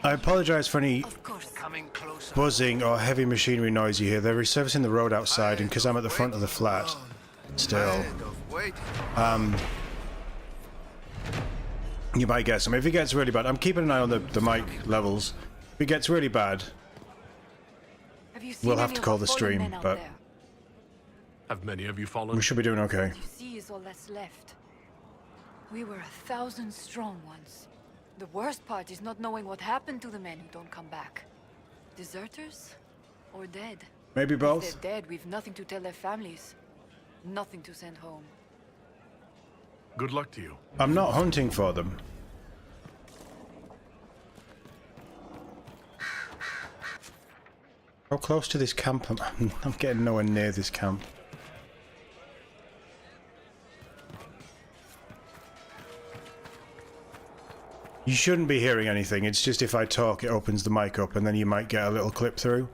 apologise for any Of course. Coming closer. buzzing or heavy machinery noise you hear. They're resurfacing the road outside, and because I'm at the front of the flat still, you might get some. If it gets really bad, I'm keeping an eye on the mic levels. If it gets really bad, we'll have to call the stream, but Have many of you fallen? we should be doing okay. You see is all that's left. We were 1,000 strong once. The worst part is not knowing what happened to the men who don't come back. Deserters? Or dead? Maybe If both. they're dead, we've nothing to tell their families. Nothing to send home. Good luck to you. I'm not hunting for them. How close to this camp am I? I'm getting nowhere near this camp. You shouldn't be hearing anything. It's just if I talk, it opens the mic up, and then you might get a little clip through.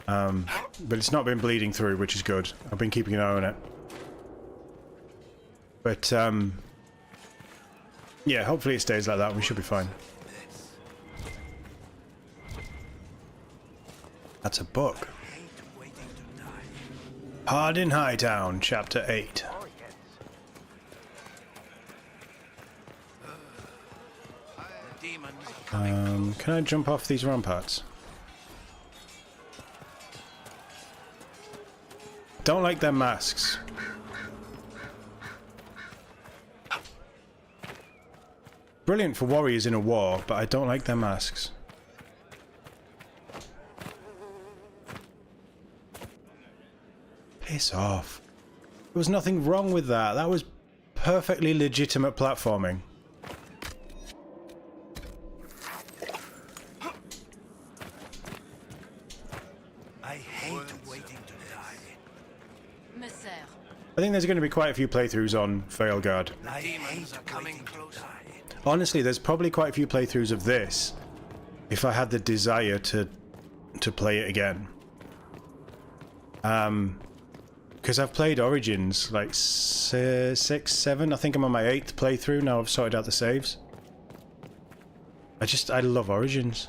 But it's not been bleeding through, which is good. I've been keeping an eye on it. But, yeah, hopefully it stays like that. We should be fine. That's a book. Hard in Hightown, Chapter 8. Can I jump off these ramparts? Don't like their masks. Brilliant for warriors in a war, but I don't like their masks. Piss off. There was nothing wrong with that. That was perfectly legitimate platforming. I hate waiting to die. Messer. I think there's going to be quite a few playthroughs on Veilguard. I hate coming closer. Honestly, there's probably quite a few playthroughs of this if I had the desire to play it again. Because I've played Origins like 6, 7. I think I'm on my 8th playthrough now. I've sorted out the saves. I love Origins,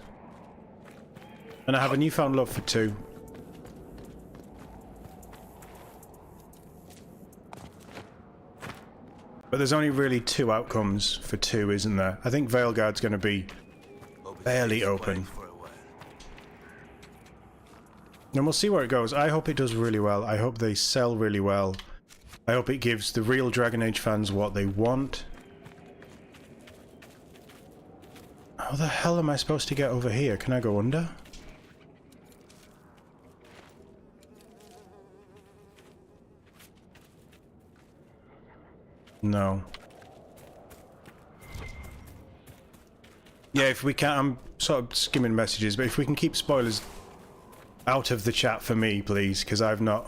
and I have a newfound love for 2. But there's only really 2 outcomes for 2, isn't there? I think Veilguard's going to be fairly open. And we'll see where it goes. I hope it does really well. I hope they sell really well. I hope it gives the real Dragon Age fans what they want. How the hell am I supposed to get over here? Can I go under? No. Yeah, if we can, I'm sort of skimming messages, but if we can keep spoilers out of the chat for me, please, because I've not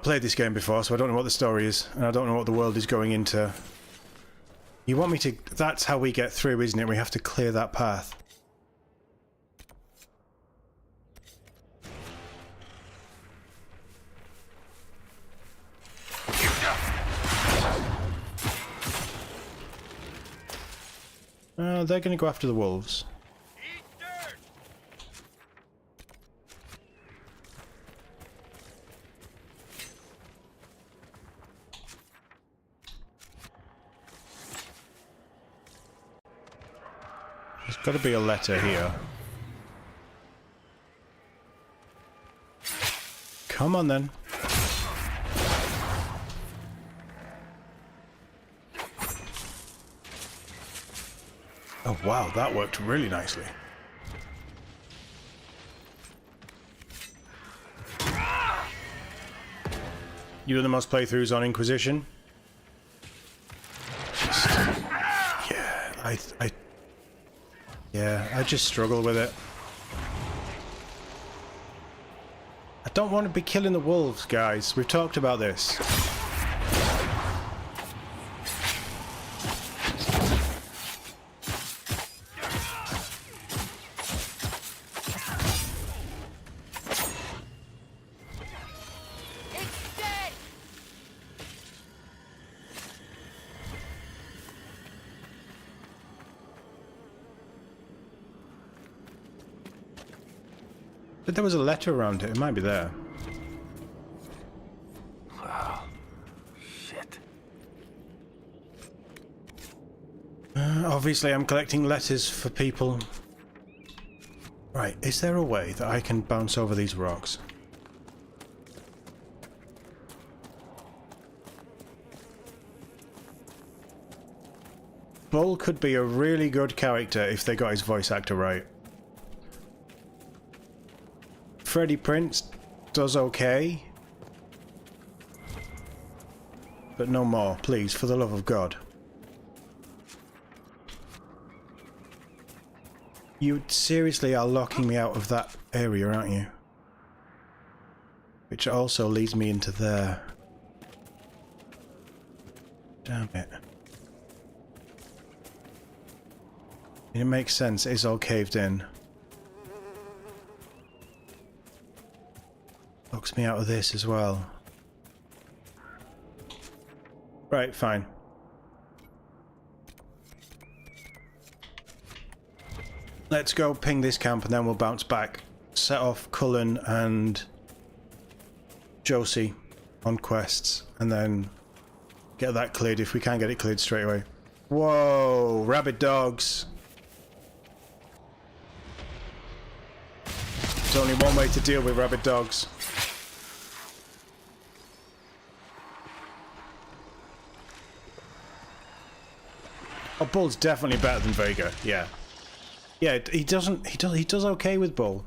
played this game before, so I don't know what the story is, and I don't know what the world is going into. You want me to... That's how we get through, isn't it? We have to clear that path. They're going to go after the wolves. There's got to be a letter here. Come on then. Oh wow, that worked really nicely. You do the most playthroughs on Inquisition? Yeah, I just struggle with it. I don't want to be killing the wolves, guys. We've talked about this. But there was a letter around it. It might be there. Oh, shit. Obviously, I'm collecting letters for people. Right, is there a way that I can bounce over these rocks? Bull could be a really good character if they got his voice actor right. Freddie Prinze does okay. But no more, please, for the love of God. You seriously are locking me out of that area, aren't you? Which also leads me into there. Damn it. It makes sense, it's all caved in. Locks me out of this as well. Right, fine. Let's go ping this camp and then we'll bounce back. Set off Cullen and Josie on quests and then get that cleared if we can get it cleared straight away. Whoa, rabid dogs. There's only one way to deal with rabid dogs. Oh, Bull's definitely better than Vega, yeah. Yeah, he does okay with Bull.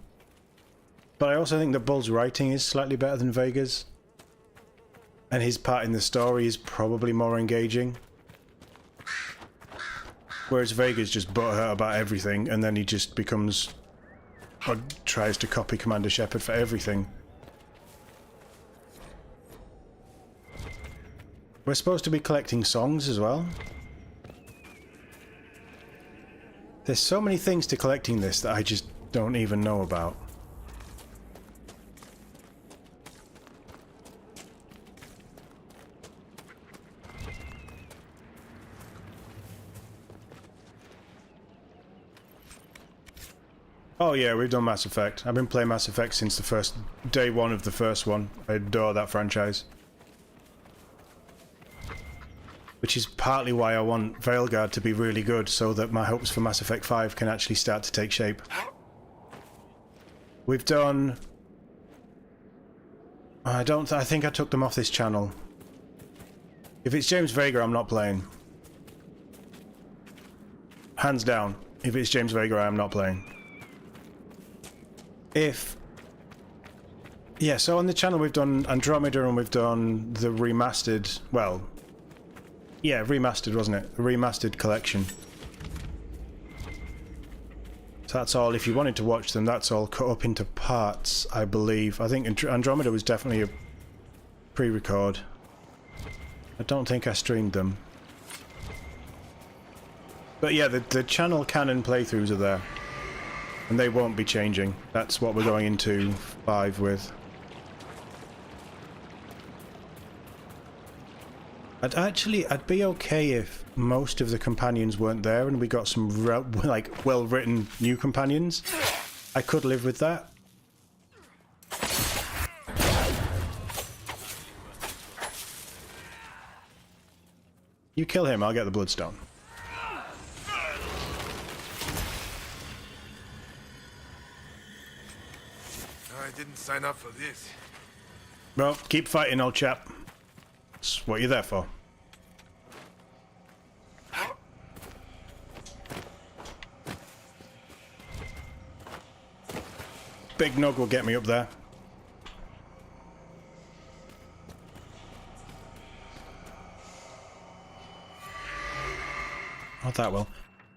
But I also think that Bull's writing is slightly better than Vega's. And his part in the story is probably more engaging. Whereas Vega's just butthurt about everything and then he just becomes... or tries to copy Commander Shepard for everything. We're supposed to be collecting songs as well. There's so many things to collecting this that I just don't even know about. Oh yeah, we've done Mass Effect. I've been playing Mass Effect since the first day one of the first one. I adore that franchise. Which is partly why I want Veilguard to be really good, so that my hopes for Mass Effect 5 can actually start to take shape. We've done... I think I took them off this channel. If it's James Vega, I'm not playing. Hands down. If it's James Vega, I'm not playing. If... yeah, so on the channel we've done Andromeda and we've done the remastered... well... yeah, remastered, wasn't it? The remastered collection. So that's all. If you wanted to watch them, that's all cut up into parts, I believe. I think Andromeda was definitely a pre-record. I don't think I streamed them. But yeah, the channel canon playthroughs are there. And they won't be changing. That's what we're going into 5 with. I'd be okay if most of the companions weren't there and we got some like well-written new companions. I could live with that. You kill him, I'll get the Bloodstone. I didn't sign up for this. Well, keep fighting, old chap. That's what you're there for. Big Nog will get me up there. Not that well.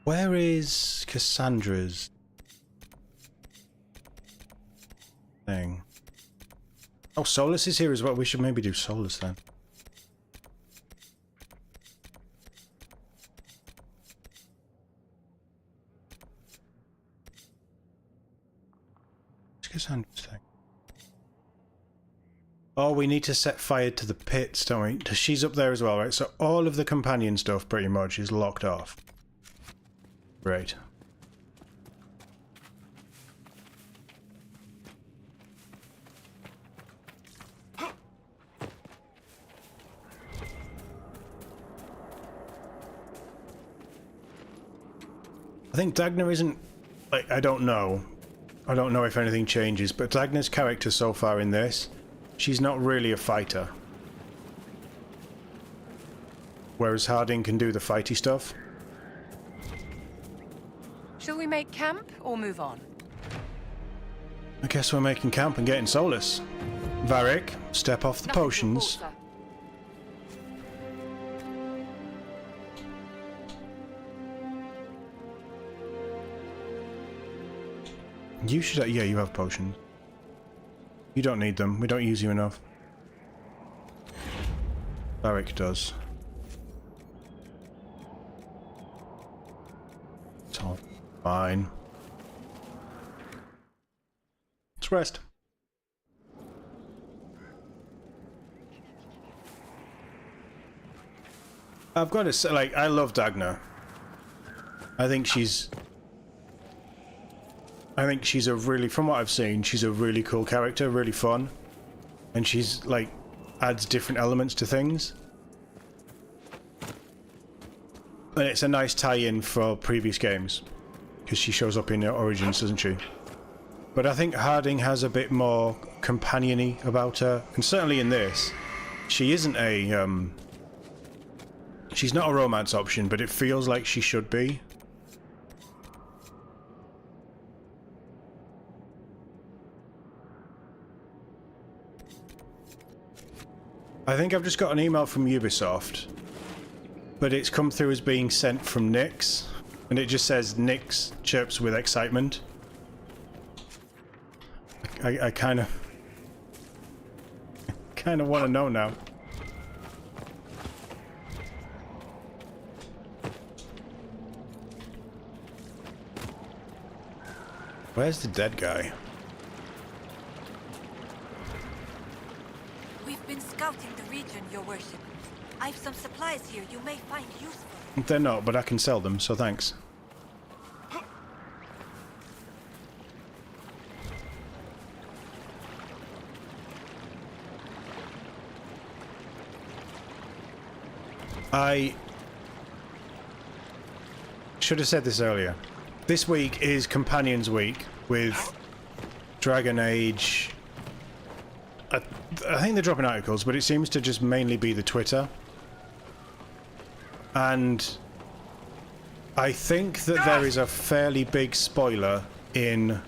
Where is Cassandra's thing? Oh, Solus is here as well. We should maybe do Solus then. Cassandra's thing. Oh, we need to set fire to the pits, don't we? She's up there as well, right? So all of the companion stuff pretty much is locked off. Great. I think Dagna isn't... like, I don't know. I don't know if anything changes, but Dagna's character so far in this, she's not really a fighter. Whereas Harding can do the fighty stuff. Shall we make camp or move on? I guess we're making camp and getting soulless. Varric, step off the Nothing to potions. report, sir. You should... yeah, you have potions. You don't need them. We don't use you enough. Varric does. It's all fine. Let's rest. I've got to say, like, I love Dagna. I think she's a really, from what I've seen, she's a really cool character, really fun. And she's, like, adds different elements to things. And it's a nice tie-in for previous games. Because she shows up in Origins, doesn't she? But I think Harding has a bit more companion-y about her. And certainly in this, she isn't a, she's not a romance option, but it feels like she should be. I think I've just got an email from Ubisoft, but it's come through as being sent from Nyx, and it just says Nyx chirps with excitement. I kind of want to know now. Where's the dead guy? We've been scouting the region, Your Worship. I've some supplies here you may find useful. They're not, but I can sell them, so thanks. I should have said this earlier. This week is Companions Week with Dragon Age. I think they're dropping articles, but it seems to just mainly be the Twitter. And I think that there is a fairly big spoiler in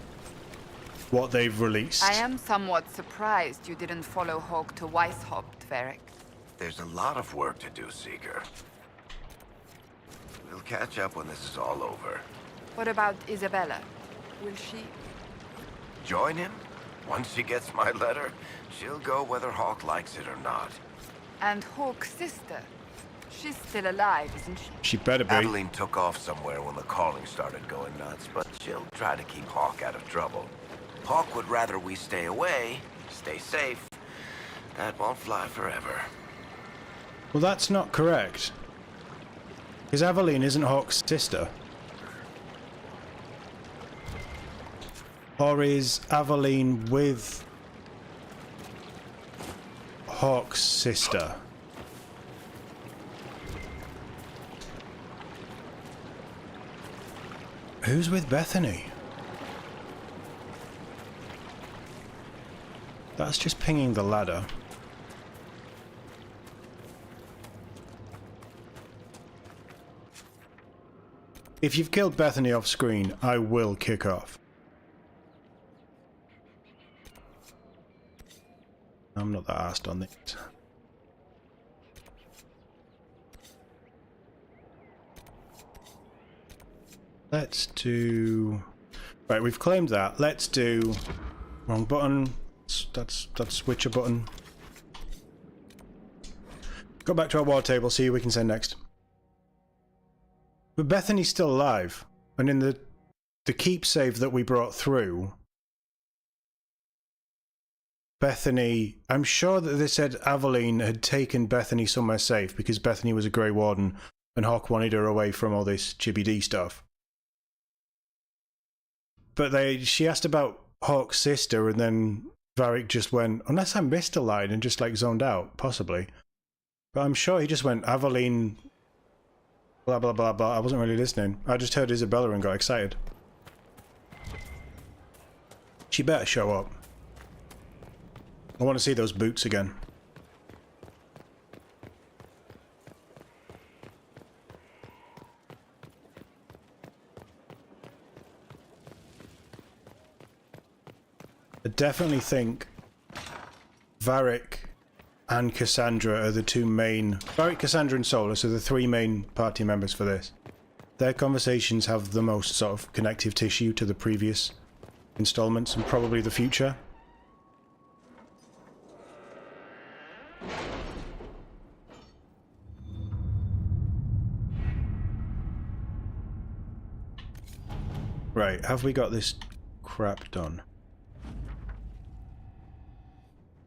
what they've released. I am somewhat surprised you didn't follow Hawke to Weishaupt, Varric. There's a lot of work to do, Seeker. We'll catch up when this is all over. What about Isabella? Will she... Join him? Once she gets my letter, she'll go whether Hawke likes it or not. And Hawke's sister? She's still alive, isn't she? She better be. Adeline took off somewhere when the calling started going nuts, but she'll try to keep Hawke out of trouble. Hawke would rather we stay away, stay safe. That won't fly forever. Well, that's not correct. Because Aveline isn't Hawke's sister. Or is Aveline with Hawke's sister? Who's with Bethany? That's just pinging the ladder. If you've killed Bethany off screen, I will kick off. I'm not that arsed on it. Let's do... Right, we've claimed that. Let's do... Wrong button. That's switcher button. Go back to our war table, see who we can send next. But Bethany's still alive. And in the keep save that we brought through... Bethany... I'm sure that they said Aveline had taken Bethany somewhere safe because Bethany was a Grey Warden and Hawke wanted her away from all this chibi-D stuff. But she asked about Hawke's sister and then Varric just went, unless I missed a line and just like zoned out, possibly. But I'm sure he just went, Aveline Blah, blah, blah, blah. I wasn't really listening. I just heard Isabella and got excited. She better show up. I want to see those boots again. I definitely think Varric and Cassandra are the two main... Varric, Cassandra and Solus are the three main party members for this. Their conversations have the most sort of connective tissue to the previous installments and probably the future. Right, have we got this crap done?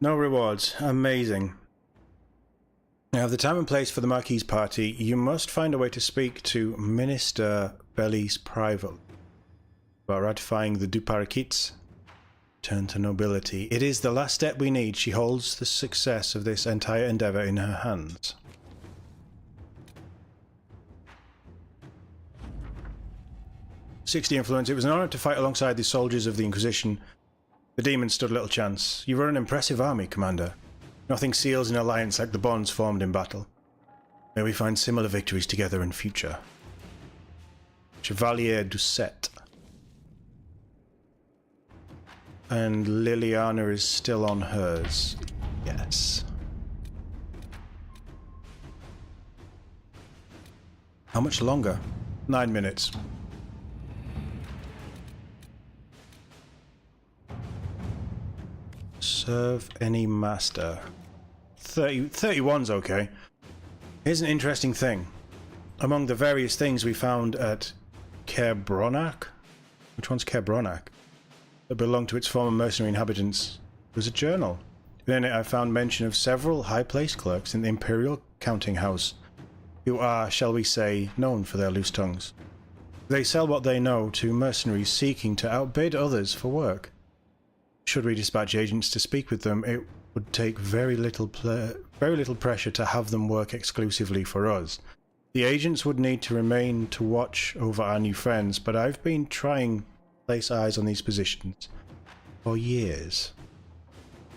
No rewards. Amazing. Now, the time and place for the Marquis party, you must find a way to speak to Minister Bellis privately about ratifying the Duparakits. Turn to nobility. It is the last step we need. She holds the success of this entire endeavor in her hands. "60 influence. It was an honor to fight alongside the soldiers of the Inquisition. The demons stood little chance. You run an impressive army, Commander. Nothing seals an alliance like the bonds formed in battle. May we find similar victories together in future. Chevalier Doucette." And Liliana is still on hers. Yes. How much longer? 9 minutes. Serve any master. 31's okay. Here's an interesting thing. Among the various things we found at Kerbronak, which one's Kerbronak, that belonged to its former mercenary inhabitants, was a journal. In it I found mention of several high-placed clerks in the Imperial Counting House, who are, shall we say, known for their loose tongues. They sell what they know to mercenaries seeking to outbid others for work. Should we dispatch agents to speak with them, it would take very little pressure to have them work exclusively for us. The agents would need to remain to watch over our new friends, but I've been trying to place eyes on these positions for years.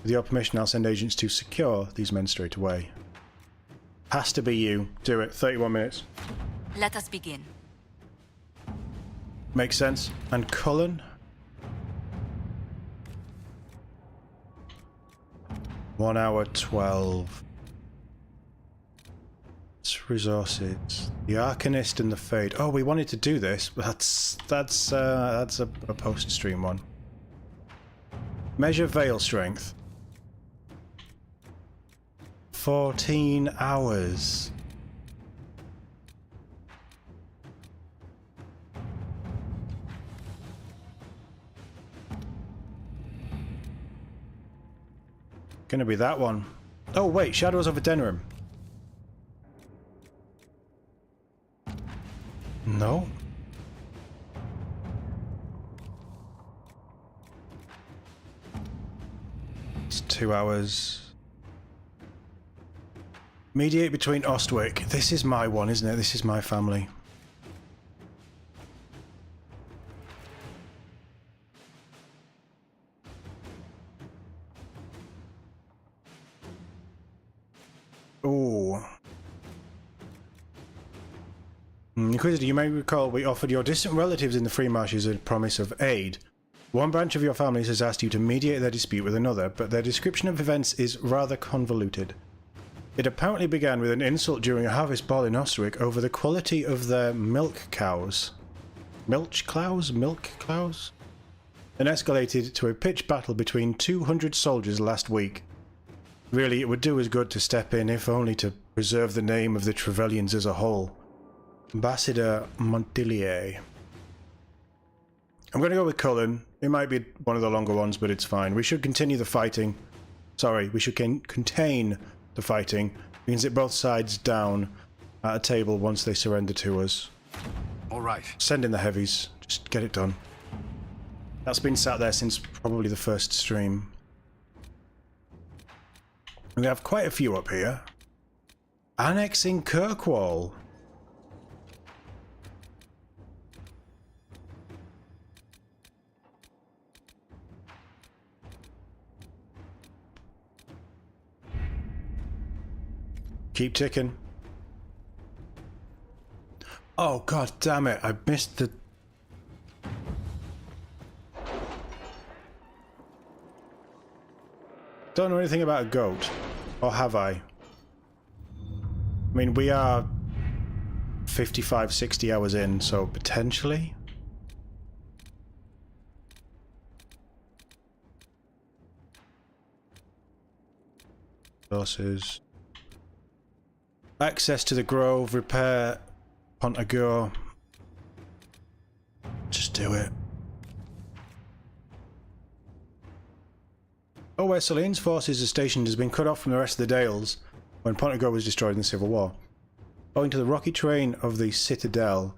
With your permission, I'll send agents to secure these men straight away. Has to be you. Do it. 31 minutes. Let us begin. Makes sense. And Cullen? 1 hour 12. It's resources. The Arcanist and the Fade. Oh, we wanted to do this, but that's a post-stream one. Measure Veil Strength. 14 hours. Gonna be that one. Oh wait, Shadows over Denerim. No. It's 2 hours. Mediate between Ostwick. This is my one, isn't it? This is my family. Ooh. Inquisitor, you may recall we offered your distant relatives in the Free Marshes a promise of aid. One branch of your families has asked you to mediate their dispute with another, but their description of events is rather convoluted. It apparently began with an insult during a harvest ball in Ostwick over the quality of their milk cows. Milch cows? Milk cows? And escalated to a pitched battle between 200 soldiers last week. Really, it would do us good to step in, if only to preserve the name of the Trevellians as a whole. Ambassador Montilier. I'm going to go with Cullen. It might be one of the longer ones, but it's fine. We should continue the fighting. Sorry, we should contain the fighting. We can sit both sides down at a table once they surrender to us. All right. Send in the heavies. Just get it done. That's been sat there since probably the first stream. We have quite a few up here. Annexing Kirkwall. Keep ticking. Oh, god damn it. I missed the... Don't know anything about a goat. Or have I? I mean, we are 55, 60 hours in, so potentially. Sources. Access to the Grove, repair Pontagur. Just do it. Oh, where Selene's forces are stationed has been cut off from the rest of the Dales when Pontagur was destroyed in the Civil War. Owing to the rocky terrain of the Citadel,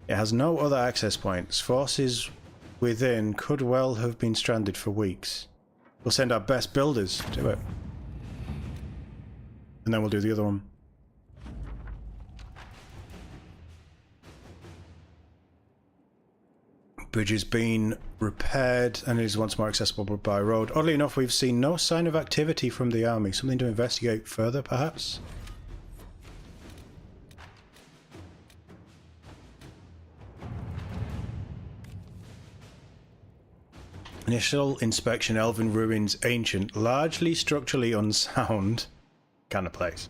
it has no other access points. Forces within could well have been stranded for weeks. We'll send our best builders to do it. And then we'll do the other one. Bridge has been repaired and is once more accessible by road. Oddly enough, we've seen no sign of activity from the army. Something to investigate further, perhaps? Initial inspection, Elven ruins, ancient, largely structurally unsound kind of place.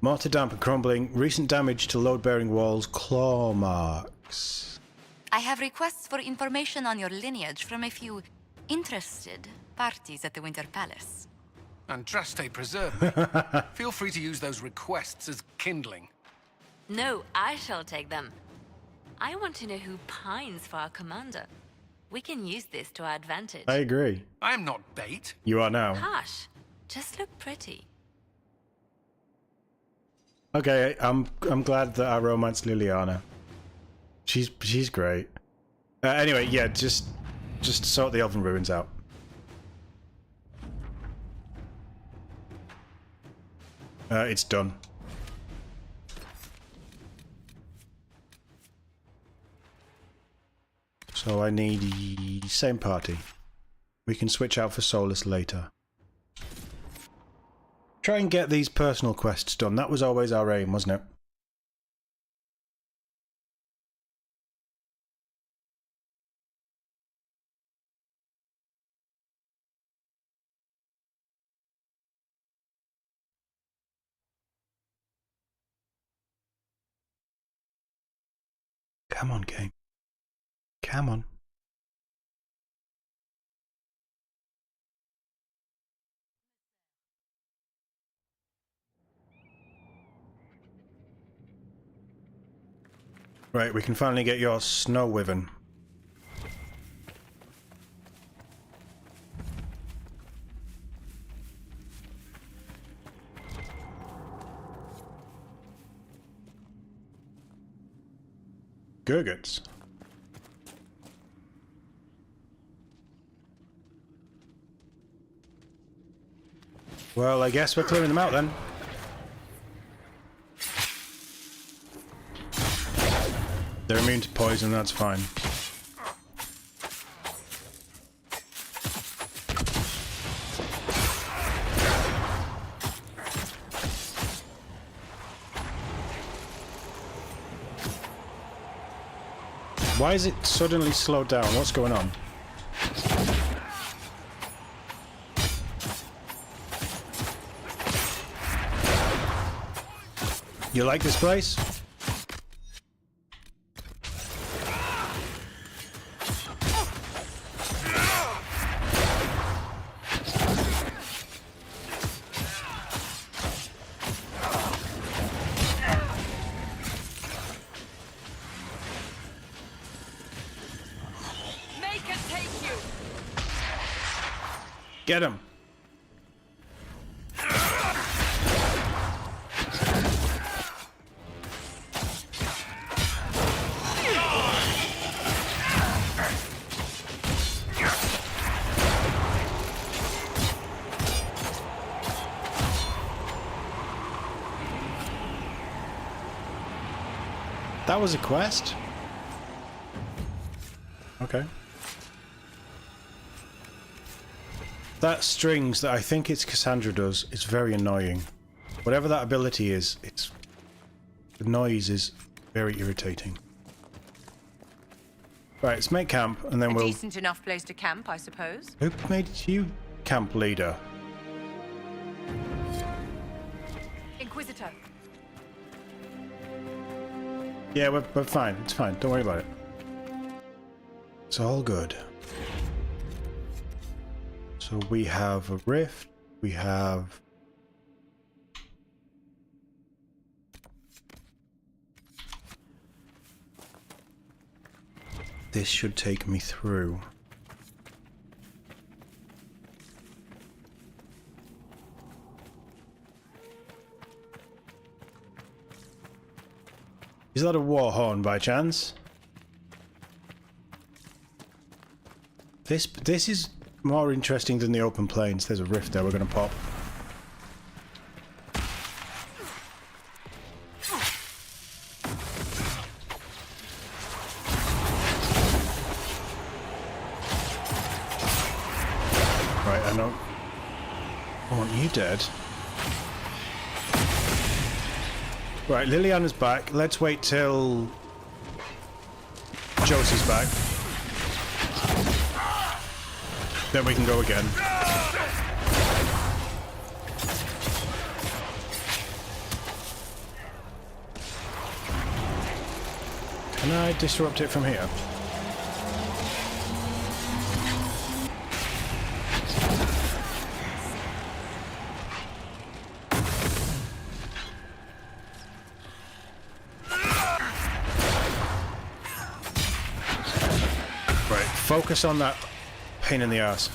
Mortar damp and crumbling, recent damage to load-bearing walls, claw marks. I have requests for information on your lineage from a few interested parties at the Winter Palace. Andraste preserve me. Feel free to use those requests as kindling. No, I shall take them. I want to know who pines for our commander. We can use this to our advantage. I agree. I am not bait. You are now. Hush. Just look pretty. Okay, I'm glad that I romanced Liliana. She's great. Anyway, yeah, just sort the Elven ruins out. It's done. So I need the same party. We can switch out for Solus later. Try and get these personal quests done. That was always our aim, wasn't it? Come on, game. Come on. Right, we can finally get your snow wyvern. Gurguts. Well, I guess we're clearing them out then. They're immune to poison, that's fine. Why is it suddenly slowed down? What's going on? You like this place? Get him. That was a quest? Okay. That strings that I think it's Cassandra does is very annoying. Whatever that ability is, the noise is very irritating. Right, let's make camp, and then A we'll... decent enough place to camp, I suppose. Who made you camp leader? Inquisitor. Yeah, we're fine. It's fine. Don't worry about it. It's all good. So we have a rift. We have... This should take me through. Is that a war horn by chance? This is more interesting than the open plains. There's a rift there we're gonna pop. Right, I know. I want you dead. Right, Liliana's back. Let's wait till Josie's back. Then we can go again. Can I disrupt it from here? Focus on that pain in the ass.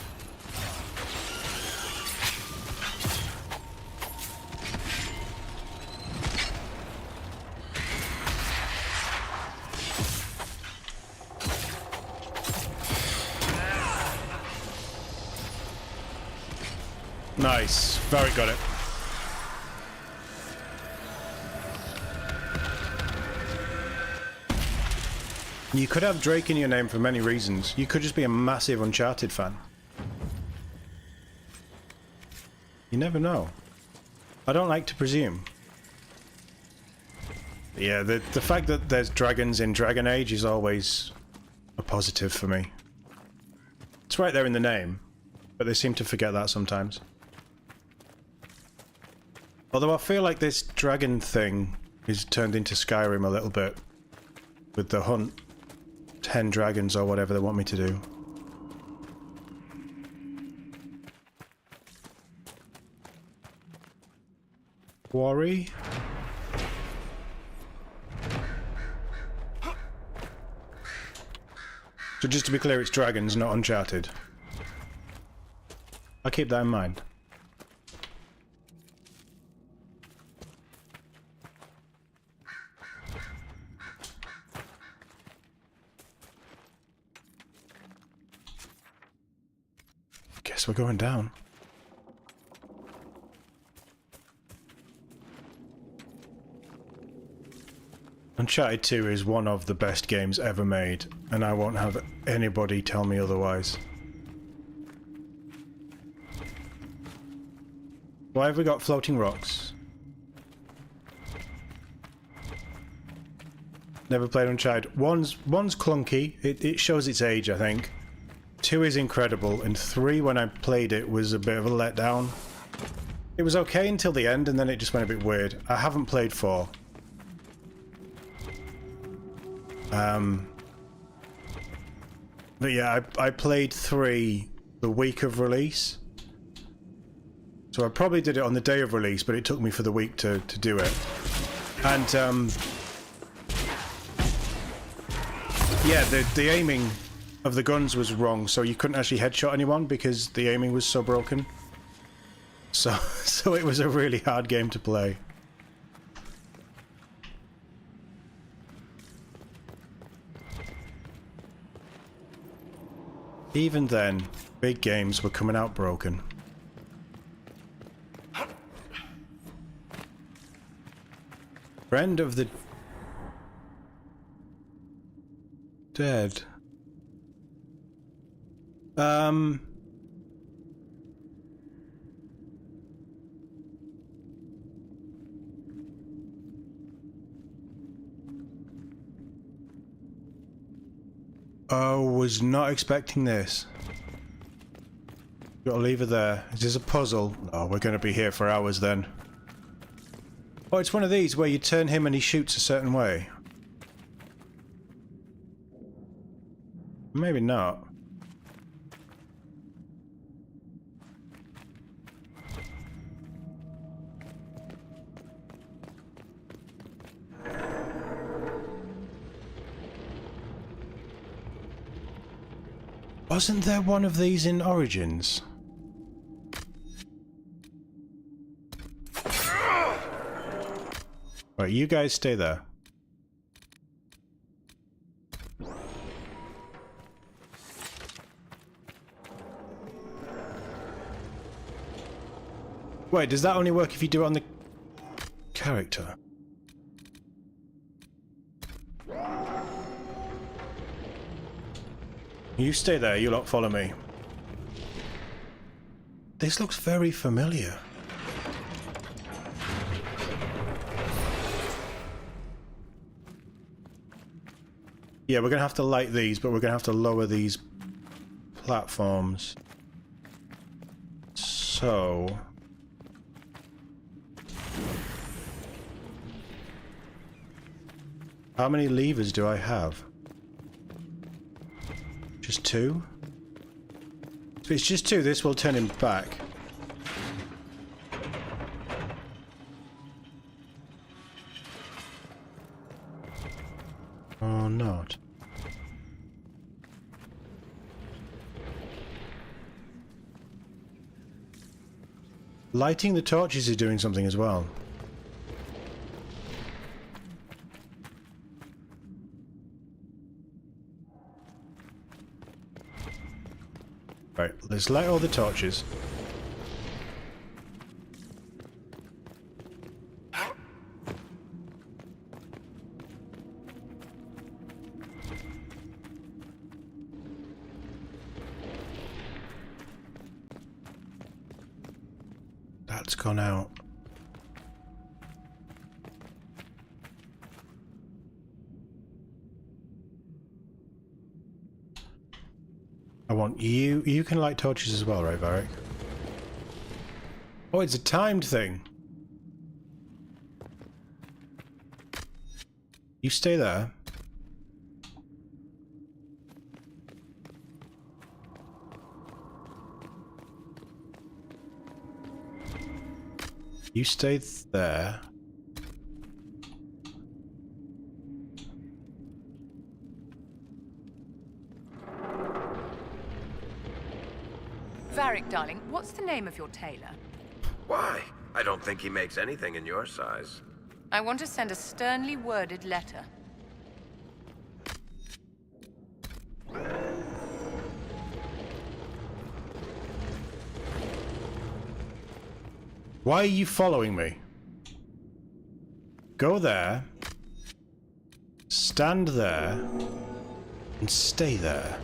Nice. Very got it. You could have Drake in your name for many reasons. You could just be a massive Uncharted fan. You never know. I don't like to presume. Yeah, the fact that there's dragons in Dragon Age is always a positive for me. It's right there in the name, but they seem to forget that sometimes. Although I feel like this dragon thing is turned into Skyrim a little bit with the hunt 10 dragons or whatever they want me to do. Quarry? So just to be clear, it's dragons, not Uncharted. I'll keep that in mind. Guess we're going down. Uncharted 2 is one of the best games ever made, and I won't have anybody tell me otherwise. Why have we got floating rocks? Never played Uncharted. One's clunky. It shows its age, I think. 2 is incredible, and 3, when I played it, was a bit of a letdown. It was okay until the end, and then it just went a bit weird. I haven't played 4. But yeah, I played 3 the week of release. So I probably did it on the day of release, but it took me for the week to do it. And, yeah, the aiming of the guns was wrong, so you couldn't actually headshot anyone because the aiming was so broken. So it was a really hard game to play. Even then, big games were coming out broken. Friend of the dead. Oh, was not expecting this. Got a lever there. Is this a puzzle? Oh, we're going to be here for hours then. Oh, it's one of these where you turn him and he shoots a certain way. Maybe not. Wasn't there one of these in Origins? Right, you guys stay there. Wait, does that only work if you do it on the character? You stay there, you lot follow me. This looks very familiar. Yeah, we're gonna have to light these, but we're gonna have to lower these platforms. So... how many levers do I have? Just 2? If it's just 2, this will turn him back. Or not. Lighting the torches is doing something as well. Right, let's light all the torches. That's gone out. I want you... you can light torches as well, right, Varric? Oh, it's a timed thing. You stay there. You stay there. Varric, darling, what's the name of your tailor? Why? I don't think he makes anything in your size. I want to send a sternly worded letter. Why are you following me? Go there. Stand there. And stay there.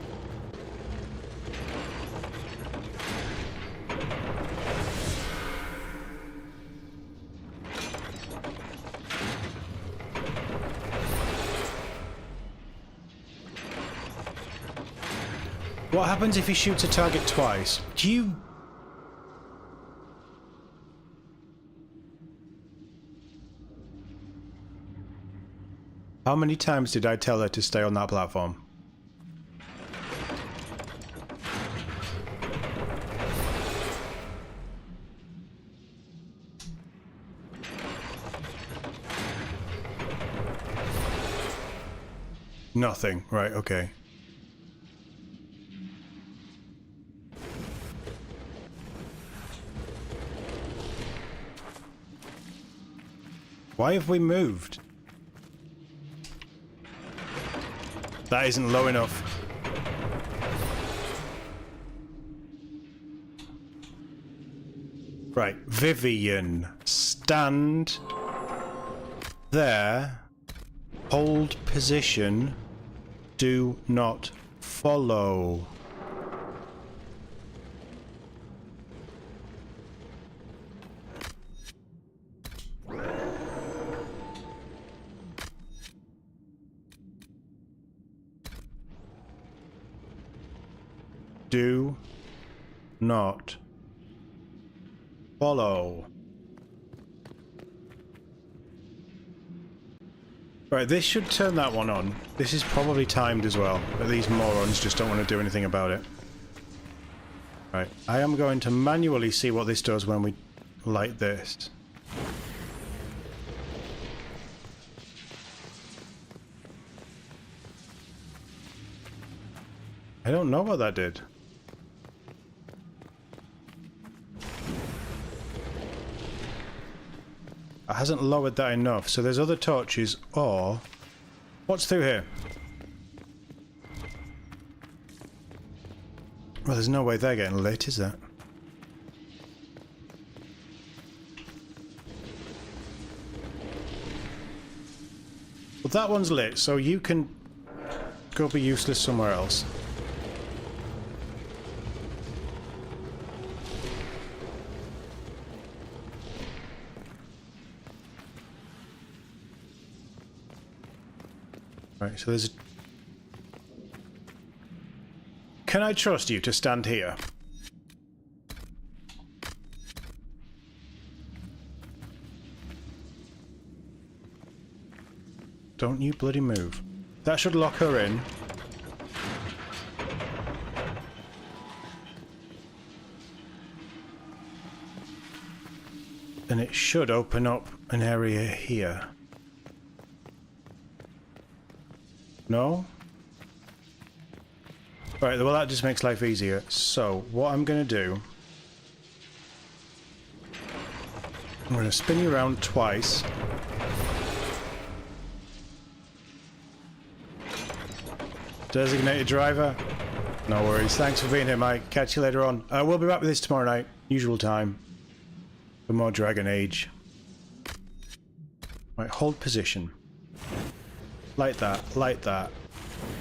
What happens if he shoots a target twice? Do you... How many times did I tell her to stay on that platform? Nothing. Right, okay. Why have we moved? That isn't low enough. Right, Vivian, stand there, hold position, do not follow. Do not follow. Right, this should turn that one on. This is probably timed as well, but these morons just don't want to do anything about it. Right, I am going to manually see what this does when we light this. I don't know what that did. It hasn't lowered that enough, so there's other torches, or... What's through here? Well, there's no way they're getting lit, is there? Well, that one's lit, so you can go be useless somewhere else. Right, so there's... Can I trust you to stand here? Don't you bloody move. That should lock her in. And it should open up an area here. No? Right, well that just makes life easier. So, what I'm going to do... I'm going to spin you around twice. Designated driver. No worries. Thanks for being here, Mike. Catch you later on. We'll be back with this tomorrow night. Usual time. For more Dragon Age. Right, hold position. Like that, like that,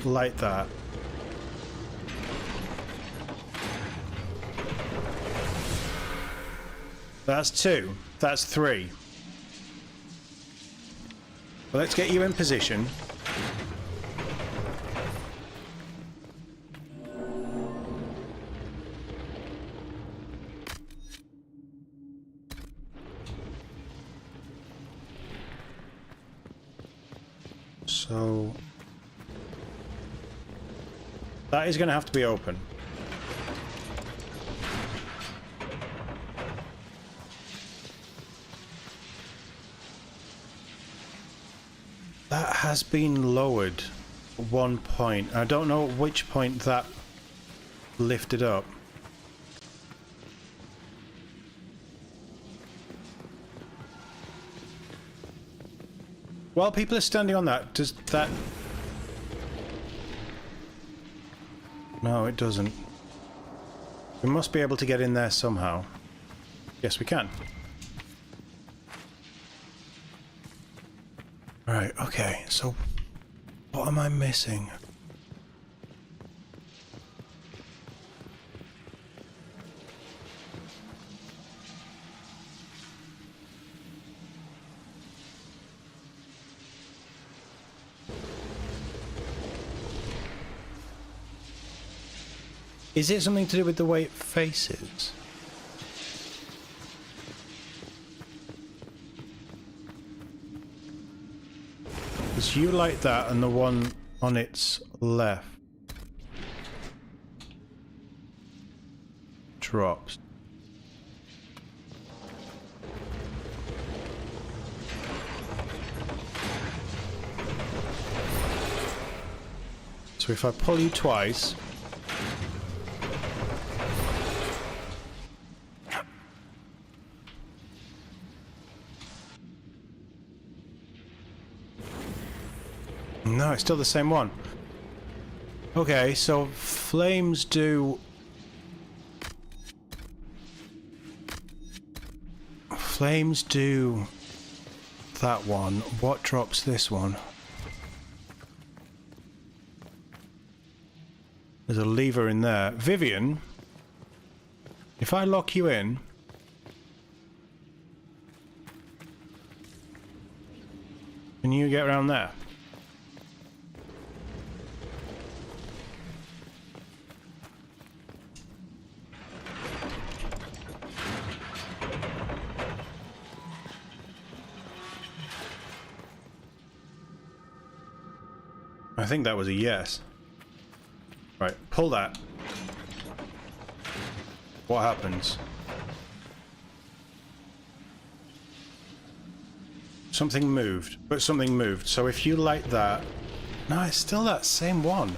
like that. That's 2. That's 3. Well, let's get you in position. So that is going to have to be open. That has been lowered at one point. I don't know at which point that lifted up. While people are standing on that, does that... No, it doesn't. We must be able to get in there somehow. Yes, we can. Right, okay, so what am I missing? Is it something to do with the way it faces? Because you like that and the one on its left drops. So if I pull you twice... No, it's still the same one. Okay, so flames do... Flames do that one. What drops this one? There's a lever in there. Vivian, if I lock you in... Can you get around there? I think that was a yes. Right, pull that. What happens? Something moved, but something moved. So if you light that... No, it's still that same one.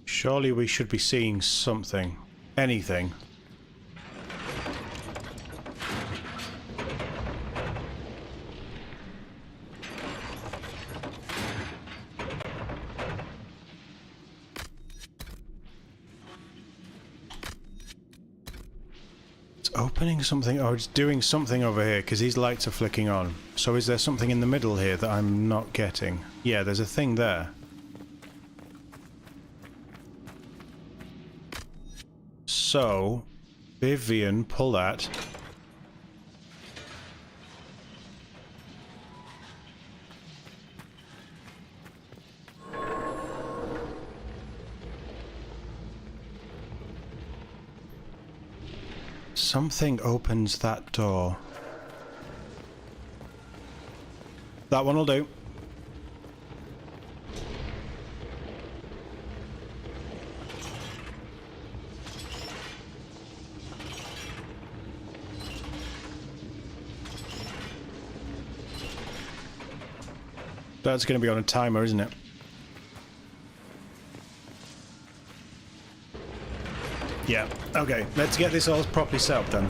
Surely we should be seeing something. Anything. It's opening something, or it's doing something over here, because these lights are flicking on. So is there something in the middle here that I'm not getting? Yeah, there's a thing there. So, Vivian, pull that. Something opens that door. That one will do. That's going to be on a timer, isn't it? Yeah. Okay, let's get this all properly set up then.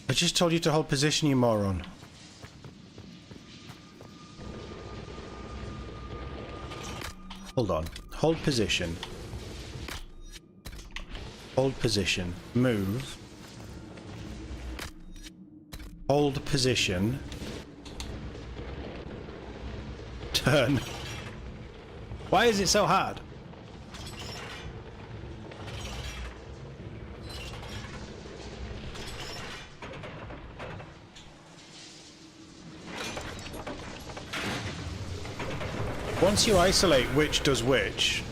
I just told you to hold position, you moron. Hold on. Hold position. Hold position. Move. Hold position. Turn. Why is it so hard? Once you isolate which does which,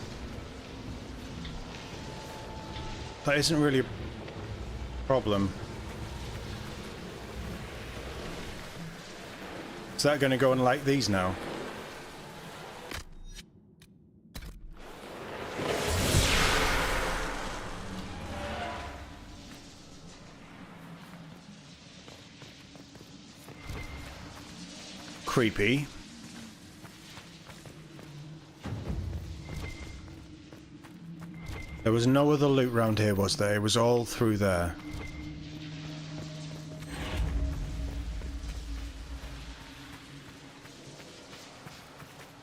that isn't really a problem. Is that going to go and light these now? Creepy. There was no other loot round here, was there? It was all through there.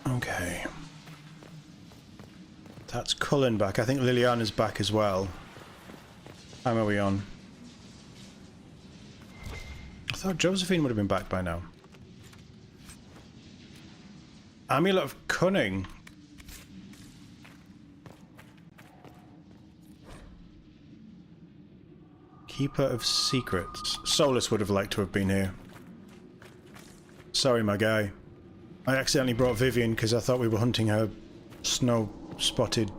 Okay. That's Cullen back. I think Liliana's back as well. How are we on? I thought Josephine would have been back by now. Amulet of Cunning. Keeper of Secrets. Solus would have liked to have been here. Sorry, my guy. I accidentally brought Vivian because I thought we were hunting her snow-spotted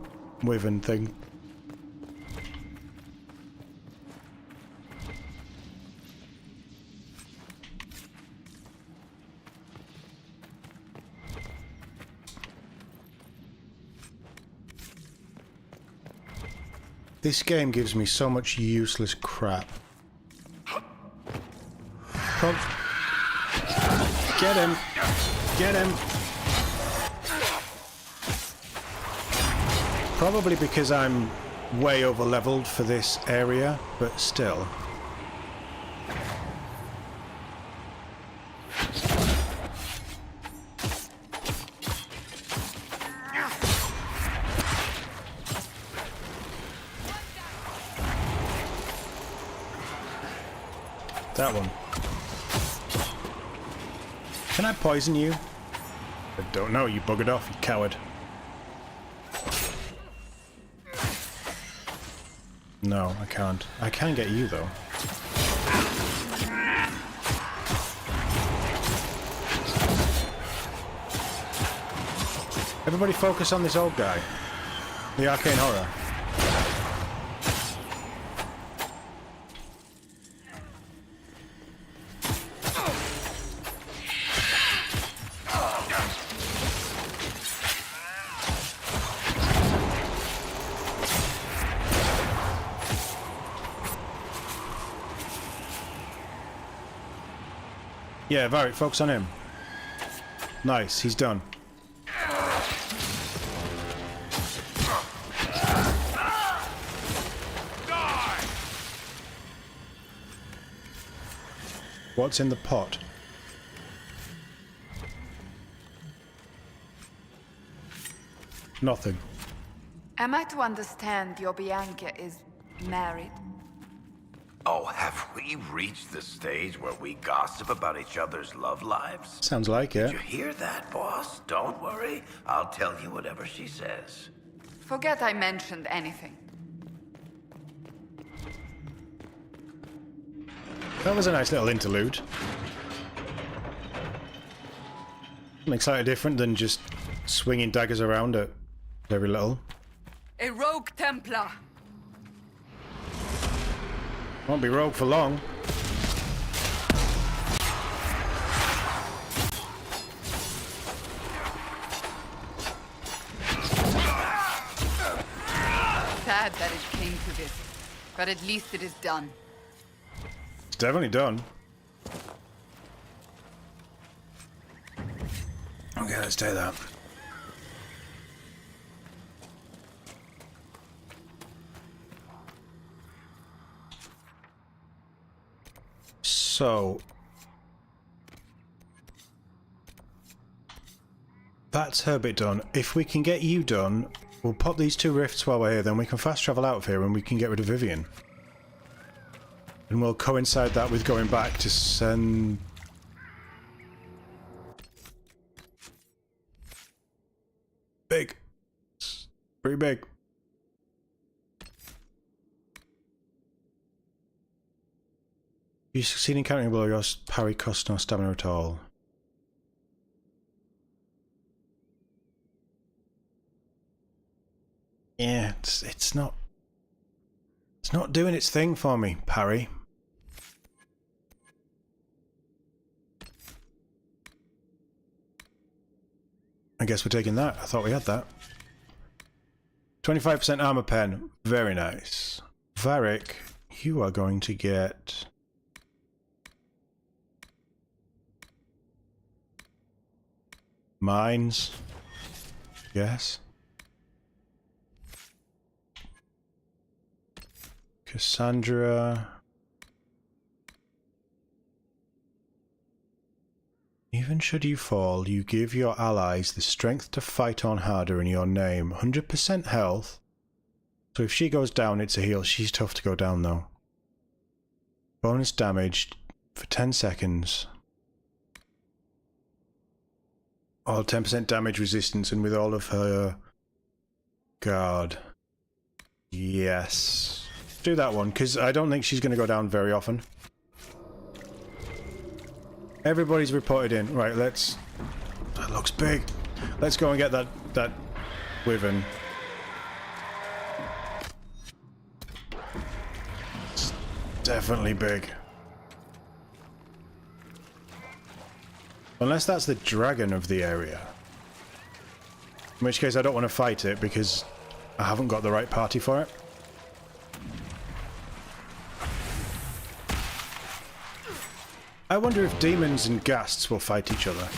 wyvern thing. This game gives me so much useless crap. Get him! Get him! Probably because I'm way over leveled for this area, but still. That one. Can I poison you? I don't know, you buggered off, you coward. No, I can't. I can get you, though. Everybody focus on this old guy. The arcane horror. Yeah, Varric, focus on him. Nice, he's done. What's in the pot? Nothing. Am I to understand your Bianca is married? Oh, have we reached the stage where we gossip about each other's love lives? Sounds like it. Did you hear that, boss? Don't worry. I'll tell you whatever she says. Forget I mentioned anything. That was a nice little interlude. Something slightly different than just swinging daggers around at very little. A rogue Templar. Won't be rogue for long. Sad that it came to this, but at least it is done. It's definitely done. Okay, let's do that. So that's her bit done. If we can get you done, we'll pop these 2 rifts while we're here, then we can fast travel out of here and we can get rid of Vivian. And we'll coincide that with going back to send... Big. It's pretty big. You succeed in countering below your parry cost no stamina at all. Yeah, it's not doing its thing for me, parry. I guess we're taking that. I thought we had that. 25% armor pen. Very nice. Varric, you are going to get... Mines. Yes. Cassandra. Even should you fall, you give your allies the strength to fight on harder in your name. 100% health. So if she goes down, it's a heal. She's tough to go down, though. Bonus damage for 10 seconds. All 10% damage resistance, and with all of her guard. Yes. Do that one, because I don't think she's going to go down very often. Everybody's reported in. Right, let's... That looks big. Let's go and get that wyvern. It's definitely big. Unless that's the dragon of the area. In which case I don't want to fight it because I haven't got the right party for it. I wonder if demons and ghasts will fight each other.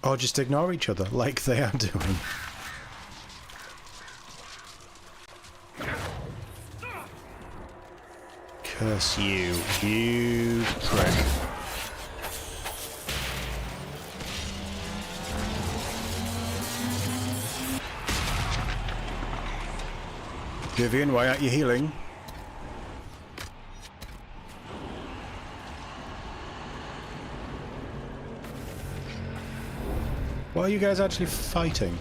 Or just ignore each other like they are doing. Curse you, you prick. Vivian, why aren't you healing? What are you guys actually fighting?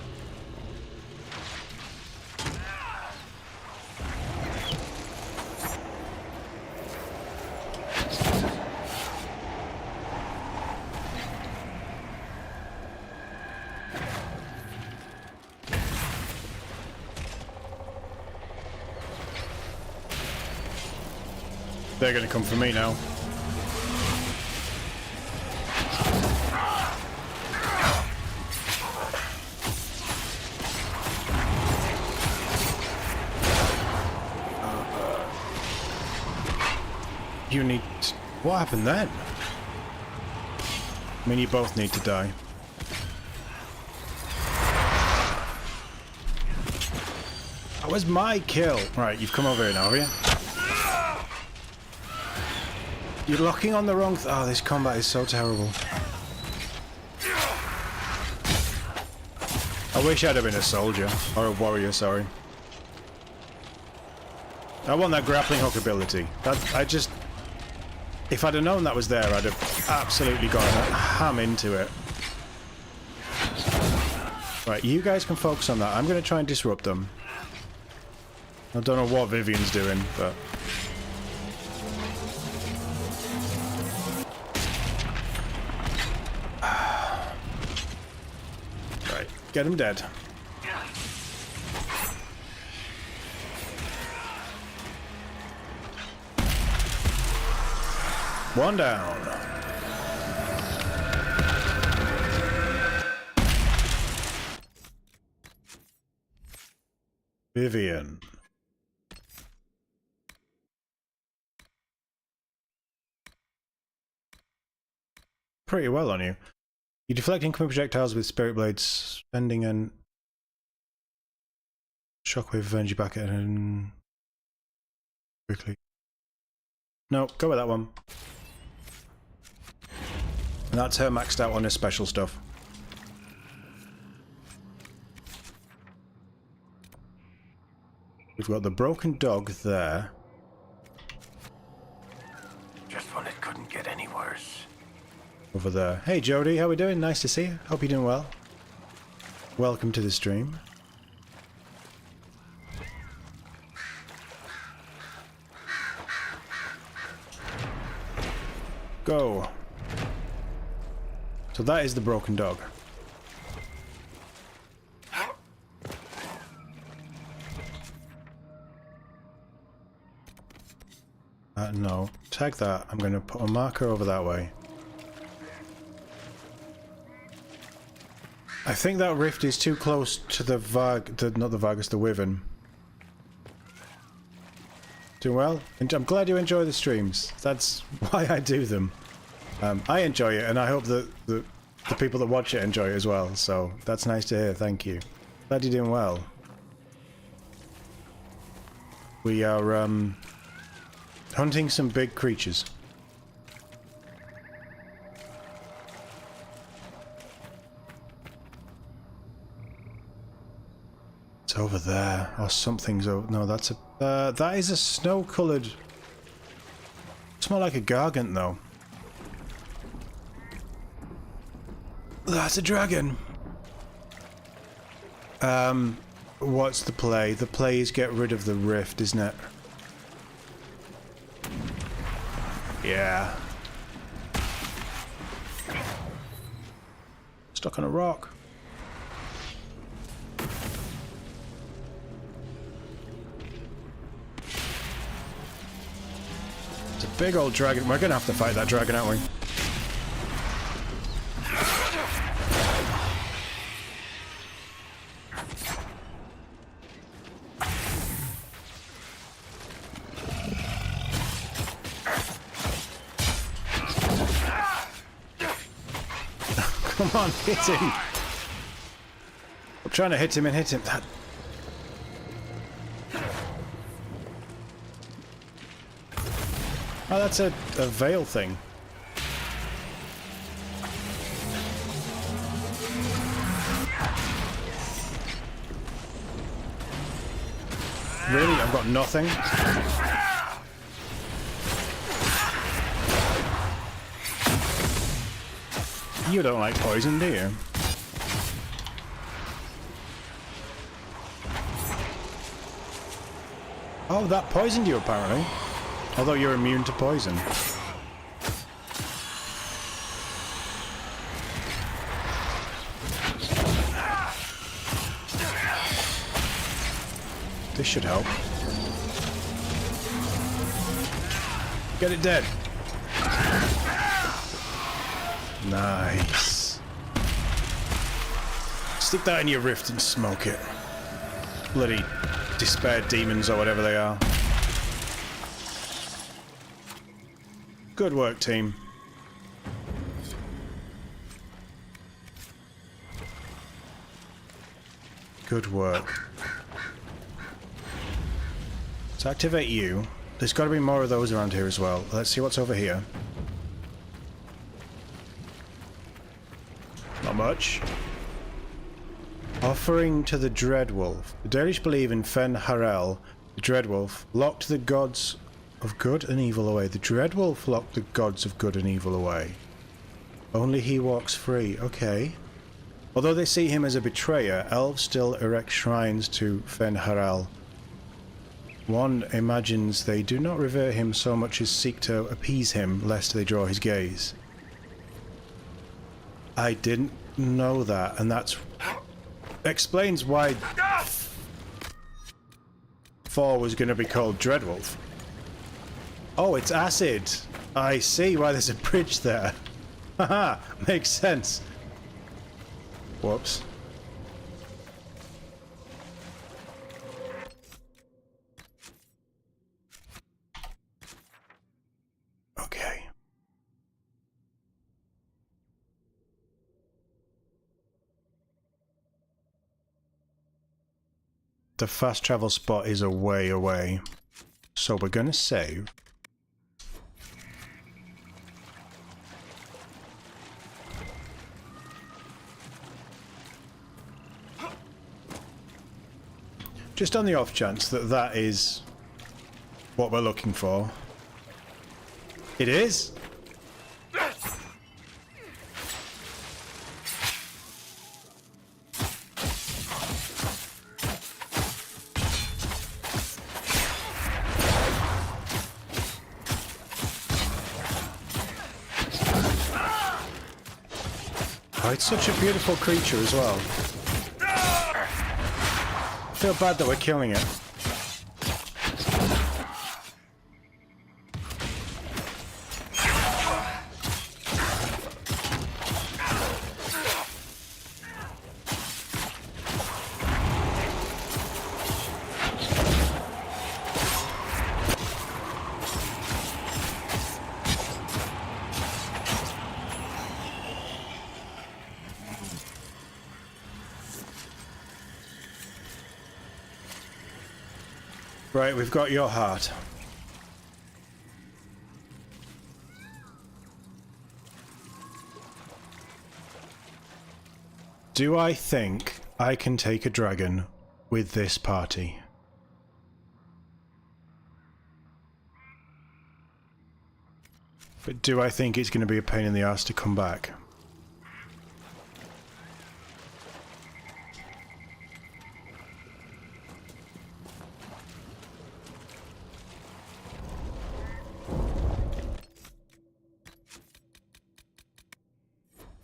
They're gonna come for me now. You need... What happened then? I mean, you both need to die. That was my kill! Right, you've come over here now, have you? You're locking on the wrong... Oh, this combat is so terrible. I wish I'd have been a soldier. Or a warrior, sorry. I want that grappling hook ability. I just... If I'd have known that was there, I'd have absolutely gone ham into it. Right, you guys can focus on that. I'm going to try and disrupt them. I don't know what Vivian's doing, but... Right, get him dead. One down. Vivian. Pretty well on you. You deflect incoming projectiles with spirit blades, spending an shockwave avenge you back at and quickly. No, go with that one. And that's her maxed out on her special stuff. We've got the broken dog there. Just when it couldn't get any worse. Over there. Hey Jody, how we doing? Nice to see you. Hope you're doing well. Welcome to the stream. Go. So that is the broken dog. No. Tag that. I'm going to put a marker over that way. I think that rift is too close to the not the Vargas, the Wyvern. Doing well? And I'm glad you enjoy the streams. That's why I do them. I enjoy it, and I hope that the people that watch it enjoy it as well. So that's nice to hear. Thank you. Glad you're doing well. We are hunting some big creatures. It's over there, or something's over. No, that's a. That is a snow-coloured. It's more like a gargant, though. That's a dragon. What's the play? The play is get rid of the rift, isn't it? Yeah. Stuck on a rock. It's a big old dragon. We're gonna have to fight that dragon, aren't we? Come on, hit him! I'm trying to hit him and hit him. That... Oh, that's a veil thing. Really? I've got nothing? You don't like poison, do you? Oh, that poisoned you apparently. Although you're immune to poison. This should help. Get it dead. Nice. Stick that in your rift and smoke it. Bloody despair demons or whatever they are. Good work, team. Good work. To activate you, there's got to be more of those around here as well. Let's see what's over here. Not much. Offering to the Dreadwolf. The Dalish believe in Fen Harel, the Dreadwolf, locked the gods of good and evil away. The Dreadwolf locked the gods of good and evil away. Only he walks free. Okay. Although they see him as a betrayer, elves still erect shrines to Fen Harel. One imagines they do not revere him so much as seek to appease him, lest they draw his gaze. I didn't know that, and that's explains why 4 was going to be called Dreadwolf. Oh, it's acid. I see why there's a bridge there. Haha, makes sense. Whoops. Okay. The fast travel spot is a way away, so we're gonna save. Just on the off chance that that is what we're looking for. It is? Oh, it's such a beautiful creature as well. I feel bad that we're killing it. Right, we've got your heart. Do I think I can take a dragon with this party? But do I think it's going to be a pain in the ass to come back?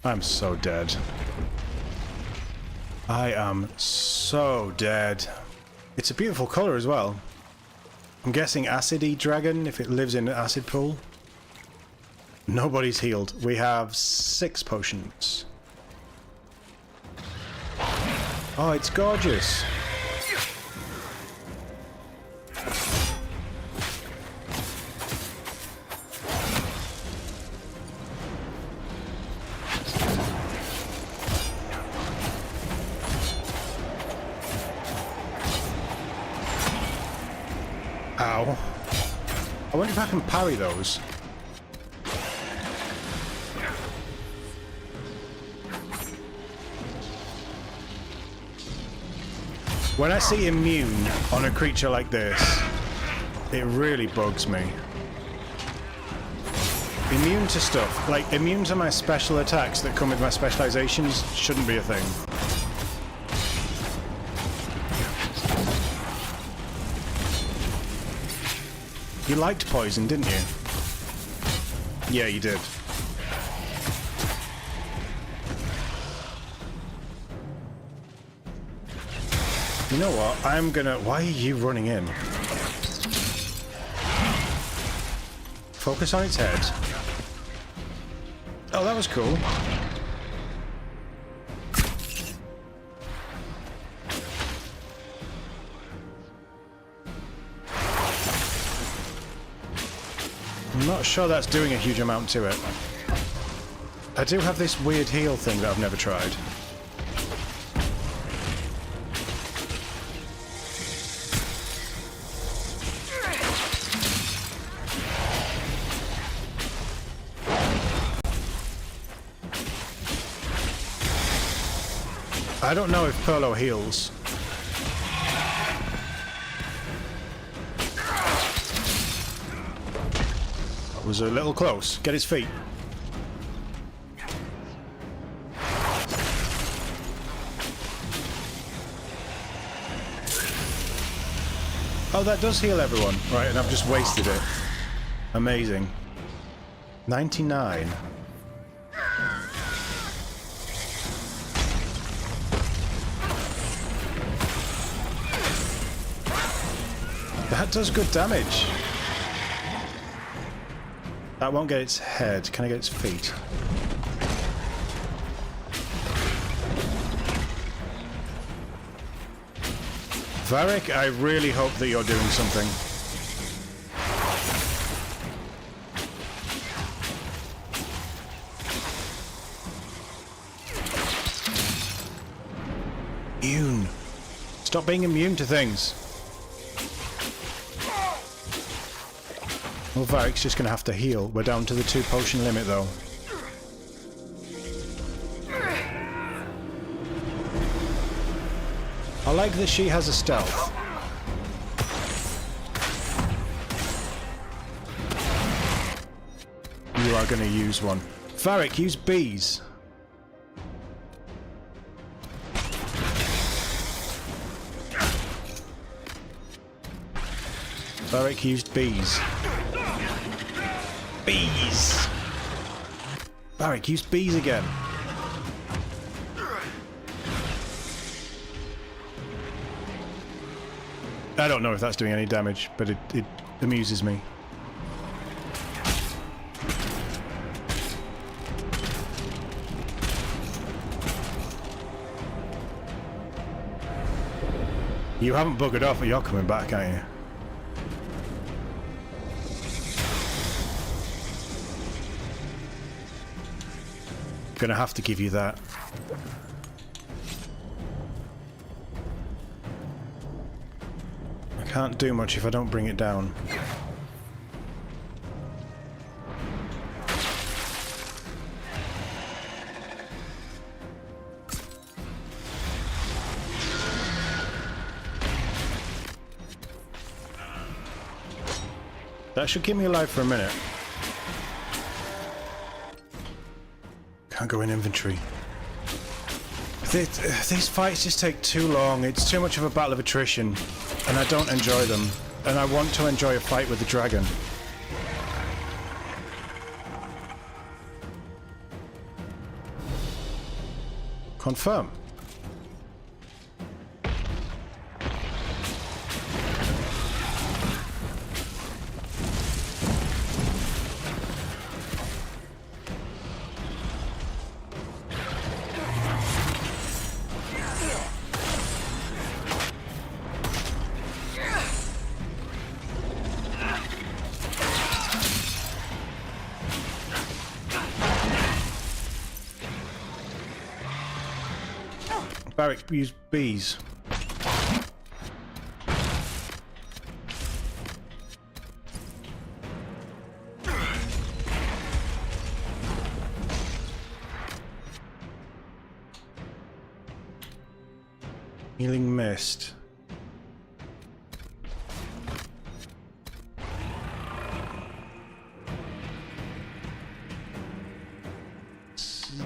I'm so dead. I am so dead. It's a beautiful colour as well. I'm guessing acidy dragon if it lives in an acid pool. Nobody's healed. We have 6 potions. Oh, it's gorgeous. Ow. I wonder if I can parry those. When I see immune on a creature like this, it really bugs me. Immune to stuff, like immune to my special attacks that come with my specializations, shouldn't be a thing. You liked poison, didn't you? Yeah, you did. You know what? I'm gonna... Why are you running in? Focus on its head. Oh, that was cool. I'm not sure that's doing a huge amount to it. I do have this weird heal thing that I've never tried. I don't know if Perlo heals. That was a little close. Get his feet. Oh, that does heal everyone. Right, and I've just wasted it. Amazing. 99. That does good damage. That won't get its head. Can I get its feet? Varric, I really hope that you're doing something. Immune. Stop being immune to things. Well, Varric's just going to have to heal. We're down to the 2 potion limit, though. I like that she has a stealth. You are going to use one. Varric, use bees. Varric used bees. Bees! Varric, use bees again. I don't know if that's doing any damage, but it amuses me. You haven't buggered off, but you're coming back, aren't you? Gonna have to give you that. I can't do much if I don't bring it down. That should keep me alive for a minute. Can't go in inventory. These fights just take too long. It's too much of a battle of attrition, and I don't enjoy them. And I want to enjoy a fight with the dragon. Confirm. Varric, use bees. Healing mist.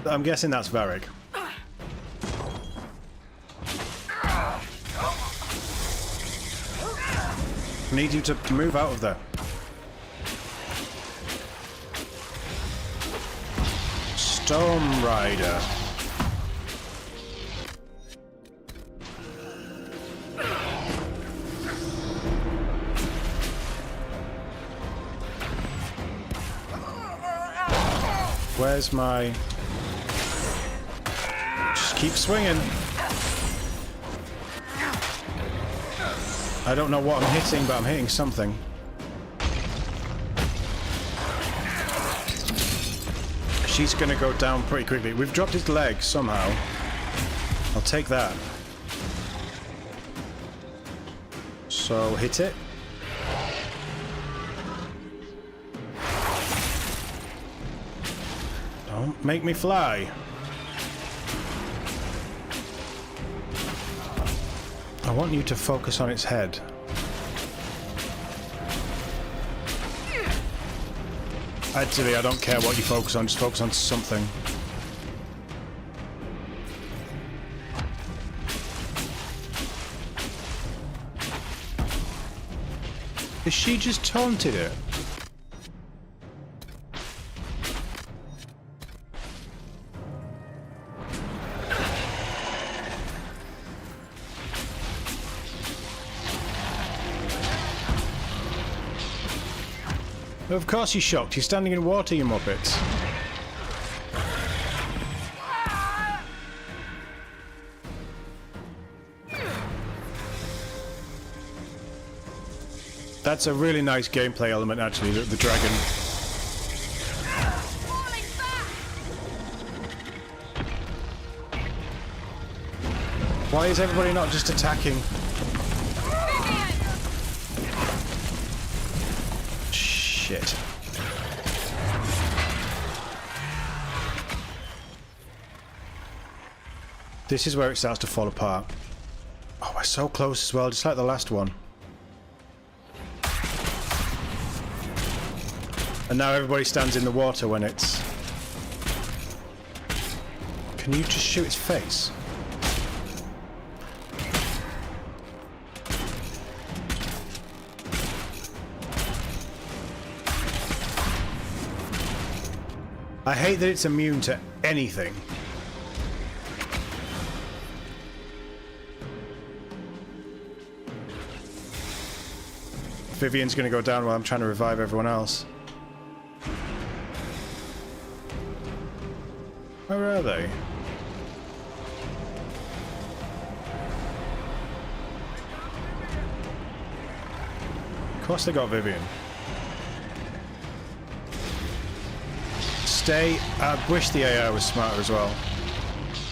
I'm guessing that's Varric. I need you to move out of there. Storm Rider. Where's my... Just keep swinging. I don't know what I'm hitting, but I'm hitting something. She's gonna go down pretty quickly. We've dropped his leg somehow. I'll take that. So hit it. Don't make me fly. I want you to focus on its head. Actually, I don't care what you focus on, just focus on something. Has she just taunted it? Of course he's shocked. He's standing in water, you muppets. That's a really nice gameplay element, actually, the dragon. Why is everybody not just attacking? Shit. This is where it starts to fall apart. Oh, we're so close as well, just like the last one. And now everybody stands in the water when it's... Can you just shoot its face? I hate that it's immune to anything. Vivian's gonna go down while I'm trying to revive everyone else. Where are they? Of course they got Vivian. Stay. I wish the AI was smarter as well.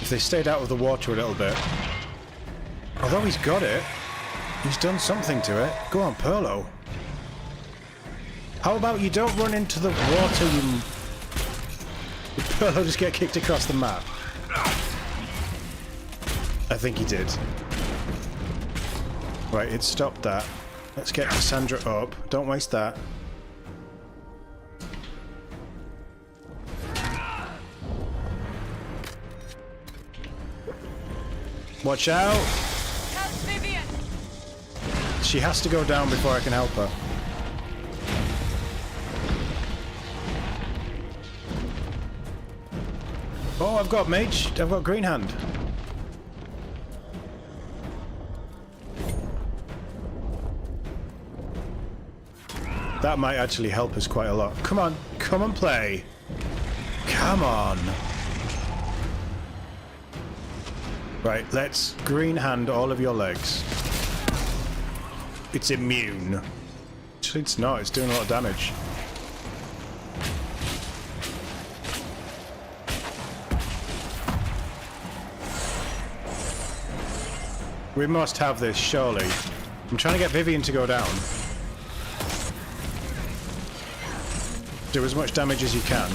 If they stayed out of the water a little bit. Although he's got it, he's done something to it. Go on, Perlo. How about you don't run into the water, you... Perlo just get kicked across the map. I think he did. Right, it stopped that. Let's get Cassandra up. Don't waste that. Watch out! Help Vivian! She has to go down before I can help her. Oh, I've got mage. I've got green hand. That might actually help us quite a lot. Come on, come and play. Come on. Right, let's green hand all of your legs. It's immune. Actually, it's not. It's doing a lot of damage. We must have this, surely. I'm trying to get Vivian to go down. Do as much damage as you can.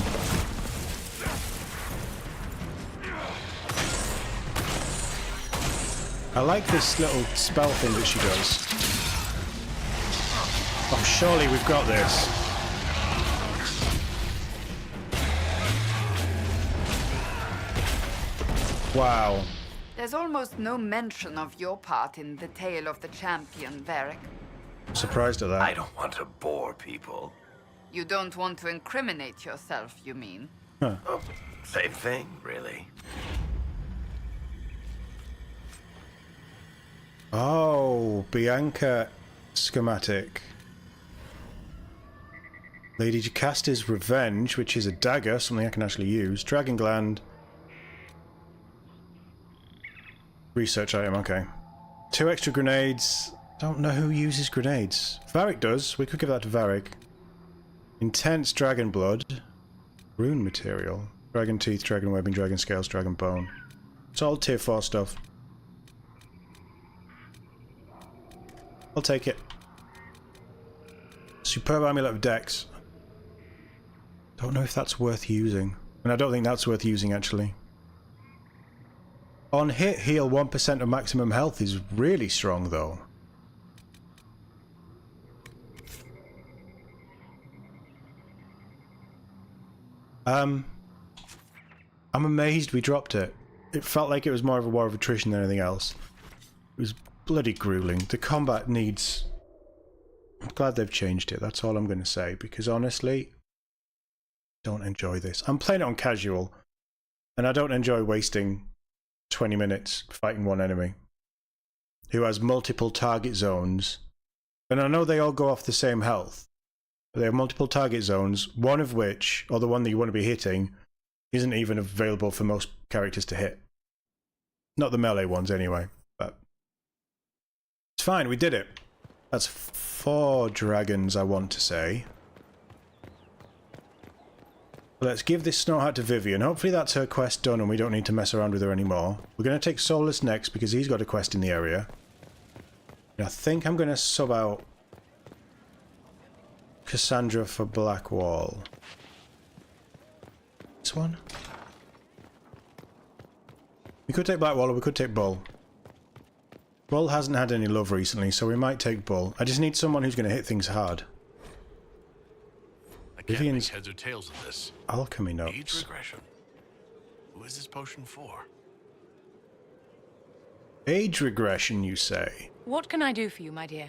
I like this little spell thing that she does. Oh, surely we've got this. Wow. There's almost no mention of your part in the tale of the champion, Varric. Surprised at that. I don't want to bore people. You don't want to incriminate yourself, you mean? Huh. Oh, same thing, really. Oh, Bianca schematic. Lady Jacasta's Revenge, which is a dagger, something I can actually use. Dragon Gland. Research item, okay. 2 extra grenades. Don't know who uses grenades. Varric does. We could give that to Varric. Intense Dragon Blood. Rune material. Dragon Teeth, Dragon Webbing, Dragon Scales, Dragon Bone. It's all tier 4 stuff. I'll take it. Superb Amulet of Dex. Don't know if that's worth using. And I don't think that's worth using, actually. On hit, heal 1% of maximum health is really strong, though. I'm amazed we dropped it. It felt like it was more of a war of attrition than anything else. It was bloody grueling. The combat needs... I'm glad they've changed it, that's all I'm going to say, because honestly, I don't enjoy this. I'm playing it on casual, and I don't enjoy wasting 20 minutes fighting one enemy who has multiple target zones. And I know they all go off the same health, but they have multiple target zones, one of which, or the one that you want to be hitting, isn't even available for most characters to hit. Not the melee ones anyway, but it's fine, we did it. That's 4 dragons, I want to say. Let's give this Snow Hat to Vivian. Hopefully that's her quest done and we don't need to mess around with her anymore. We're going to take Solus next because he's got a quest in the area. And I think I'm going to sub out Cassandra for Blackwall. This one? We could take Blackwall or we could take Bull. Bull hasn't had any love recently, so we might take Bull. I just need someone who's going to hit things hard. I can't Vivian's make heads or tails of this. alchemy Age notes. regression. Who is this potion for? Age regression, you say? What can I do for you, my dear?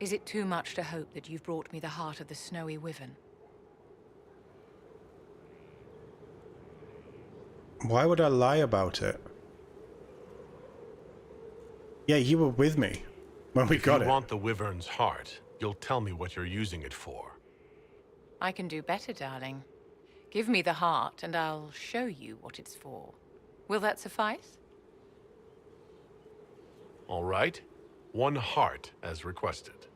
Is it too much to hope that you've brought me the heart of the snowy wyvern? Why would I lie about it? Yeah, you were with me when we got it. If you want the wyvern's heart, you'll tell me what you're using it for. I can do better, darling. Give me the heart, and I'll show you what it's for. Will that suffice? All right. 1 heart, as requested.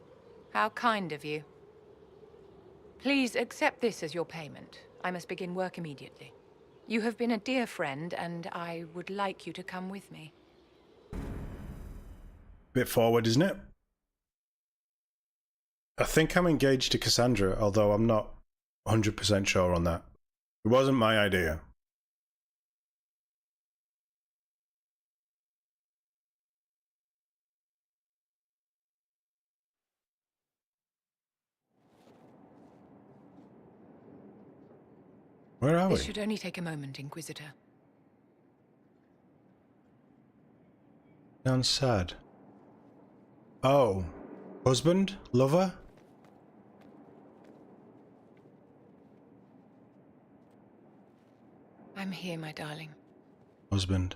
How kind of you. Please accept this as your payment. I must begin work immediately. You have been a dear friend, and I would like you to come with me. Bit forward, isn't it? I think I'm engaged to Cassandra, although I'm not 100% sure on that. It wasn't my idea. Where are we? This should only take a moment, Inquisitor. Sounds sad. Oh. Husband? Lover? I'm here, my darling. Husband.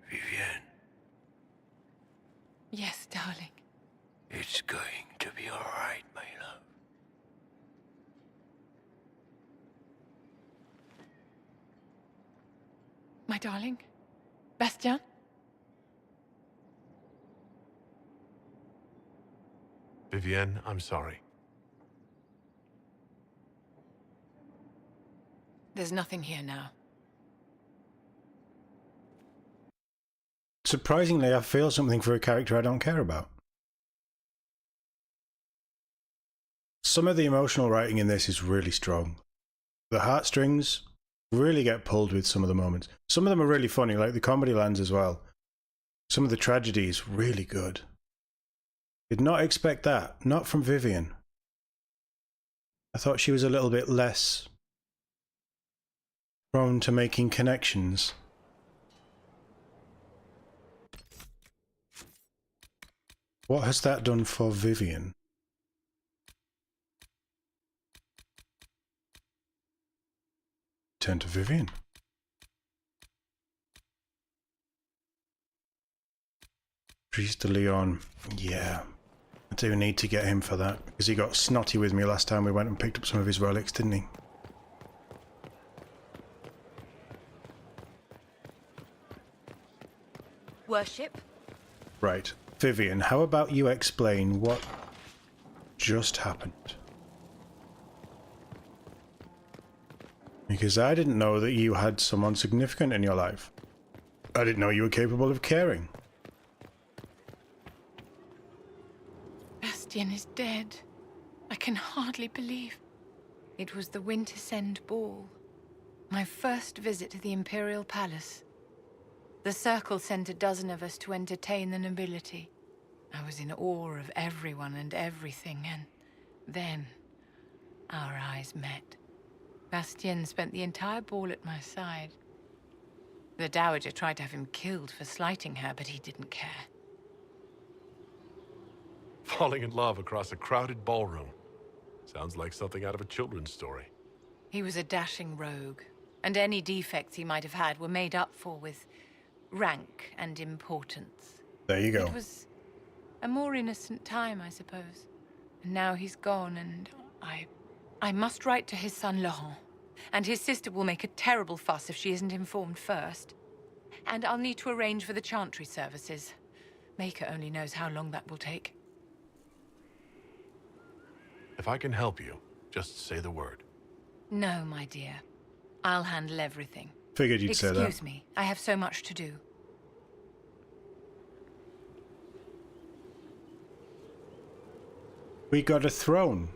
Vivienne, Yes, darling. it's going to be all right, my love. My darling? Bastien? Vivienne, I'm sorry. There's nothing here now. Surprisingly, I feel something for a character I don't care about. Some of the emotional writing in this is really strong. The heartstrings really get pulled with some of the moments. Some of them are really funny, like the comedy lands as well. Some of the tragedy is really good. Did not expect that. Not from Vivian. I thought she was a little bit less prone to making connections. What has that done for Vivian? Turn to Vivian. Priest de Leon. Yeah. I do need to get him for that, because he got snotty with me last time we went and picked up some of his relics, didn't he? Worship? Right. Vivian, how about you explain what just happened? Because I didn't know that you had someone significant in your life. I didn't know you were capable of caring. Bastian is dead. I can hardly believe. It was the Wintersend Ball. My first visit to the Imperial Palace. The Circle sent a dozen of us to entertain the nobility. I was in awe of everyone and everything, and then our eyes met. Bastien spent the entire ball at my side. The Dowager tried to have him killed for slighting her, but he didn't care. Falling in love across a crowded ballroom. Sounds like something out of a children's story. He was a dashing rogue, and any defects he might have had were made up for with rank and importance. There you go. It was a more innocent time, I suppose. And now he's gone, and I must write to his son Laurent. And his sister will make a terrible fuss if she isn't informed first. And I'll need to arrange for the chantry services. Maker only knows how long that will take. If I can help you, just say the word. No, my dear. I'll handle everything. Figured you'd say that. Excuse me, I have so much to do. We got a throne.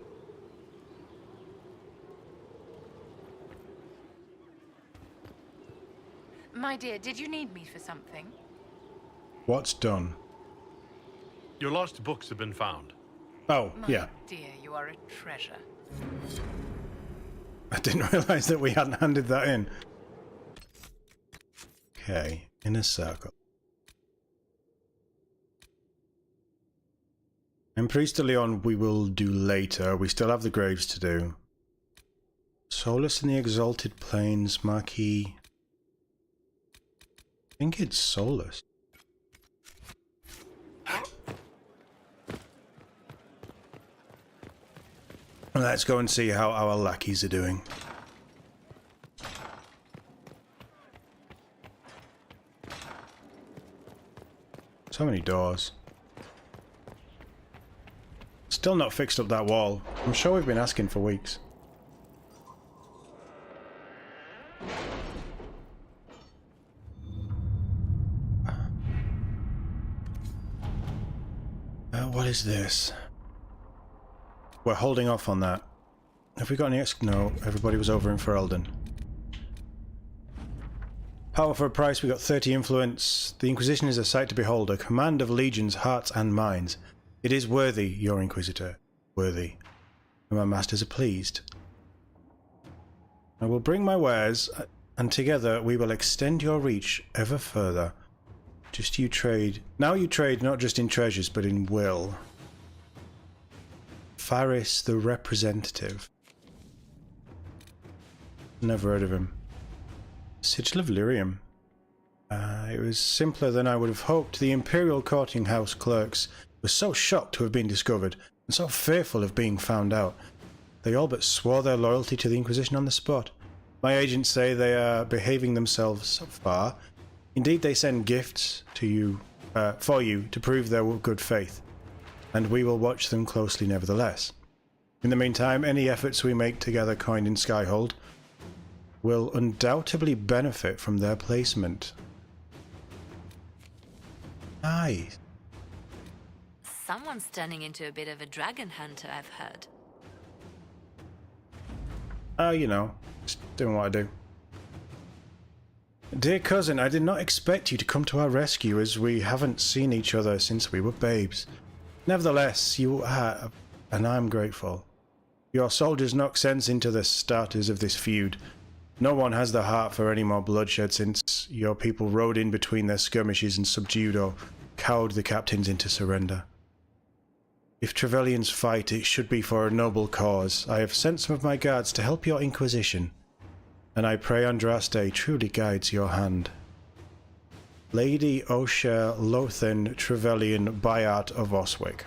My dear, did you need me for something? What's done? Your lost books have been found. Oh, My yeah. dear, you are a treasure. I didn't realise that we hadn't handed that in. Okay, inner circle. And Priest de Leon we will do later. We still have the graves to do. Solus in the Exalted Plains, Marquis. I think it's Solus. Let's go and see how our lackeys are doing. So many doors. Still not fixed up that wall. I'm sure we've been asking for weeks. What is this? We're holding off on that. Have we got any No, everybody was over in Ferelden. Power for a price, we got 30 influence. The Inquisition is a sight to behold, a command of legions, hearts and minds. It is worthy, your Inquisitor. Worthy. And my masters are pleased. I will bring my wares, and together we will extend your reach ever further. Just you trade. Now you trade not just in treasures, but in will. Faris the Representative. Never heard of him. Sigil of Lyrium. It was simpler than I would have hoped. The Imperial Courting House clerks were so shocked to have been discovered, and so fearful of being found out. They all but swore their loyalty to the Inquisition on the spot. My agents say they are behaving themselves so far. Indeed, they send gifts to you, for you, to prove their good faith. And we will watch them closely nevertheless. In the meantime, any efforts we make to gather coin in Skyhold will undoubtedly benefit from their placement. Nice. Someone's turning into a bit of a dragon hunter, I've heard. You know, just doing what I do. Dear cousin, I did not expect you to come to our rescue, as we haven't seen each other since we were babes. Nevertheless, you have, and I'm grateful. Your soldiers knock sense into the starters of this feud. No one has the heart for any more bloodshed since your people rode in between their skirmishes and subdued or cowed the captains into surrender. If Trevelyan's fight, it should be for a noble cause. I have sent some of my guards to help your Inquisition, and I pray Andraste truly guides your hand. Lady Osher Lothen Trevelyan Bayard of Oswick.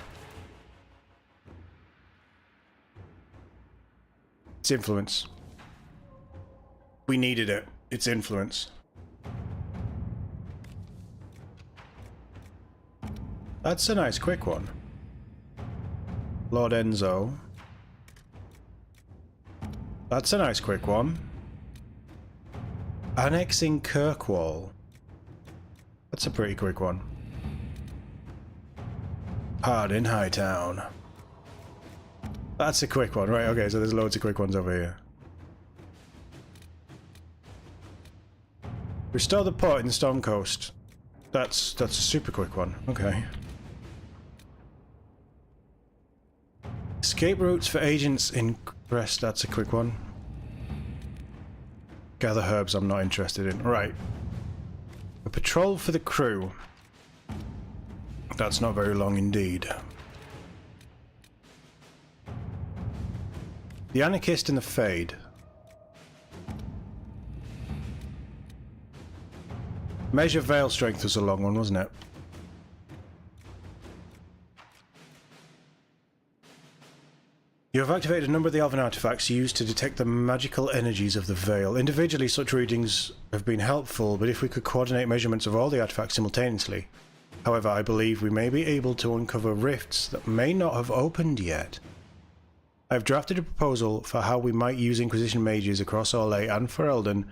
It's influence. We needed it. It's influence. That's a nice quick one. Lord Enzo. That's a nice quick one. Annexing Kirkwall. That's a pretty quick one. Hard in Hightown. That's a quick one, right? Okay, so there's loads of quick ones over here. Restore the port in the Storm Coast. That's a super quick one. Okay. Escape routes for agents in Crest. That's a quick one. Gather herbs. I'm not interested in. Right. A patrol for the crew. That's not very long indeed. The Anarchist in the Fade. Measure Veil Strength was a long one, wasn't it? You have activated a number of the Elven artifacts used to detect the magical energies of the Veil. Individually, such readings have been helpful, but if we could coordinate measurements of all the artifacts simultaneously. However, I believe we may be able to uncover rifts that may not have opened yet. I have drafted a proposal for how we might use Inquisition mages across Orlais and Ferelden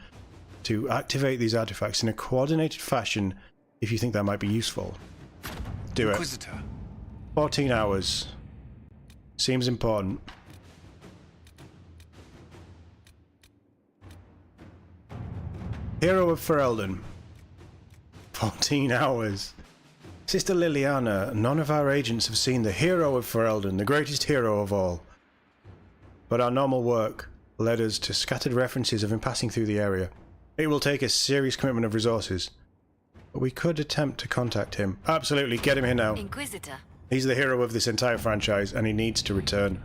to activate these artifacts in a coordinated fashion if you think that might be useful. Do Inquisitor. it. 14 hours. Seems important. Hero of Ferelden. 14 hours. Sister Liliana, none of our agents have seen the hero of Ferelden, the greatest hero of all. But our normal work led us to scattered references of him passing through the area. It will take a serious commitment of resources. But we could attempt to contact him. Absolutely, get him here now. Inquisitor. He's the hero of this entire franchise, and he needs to return.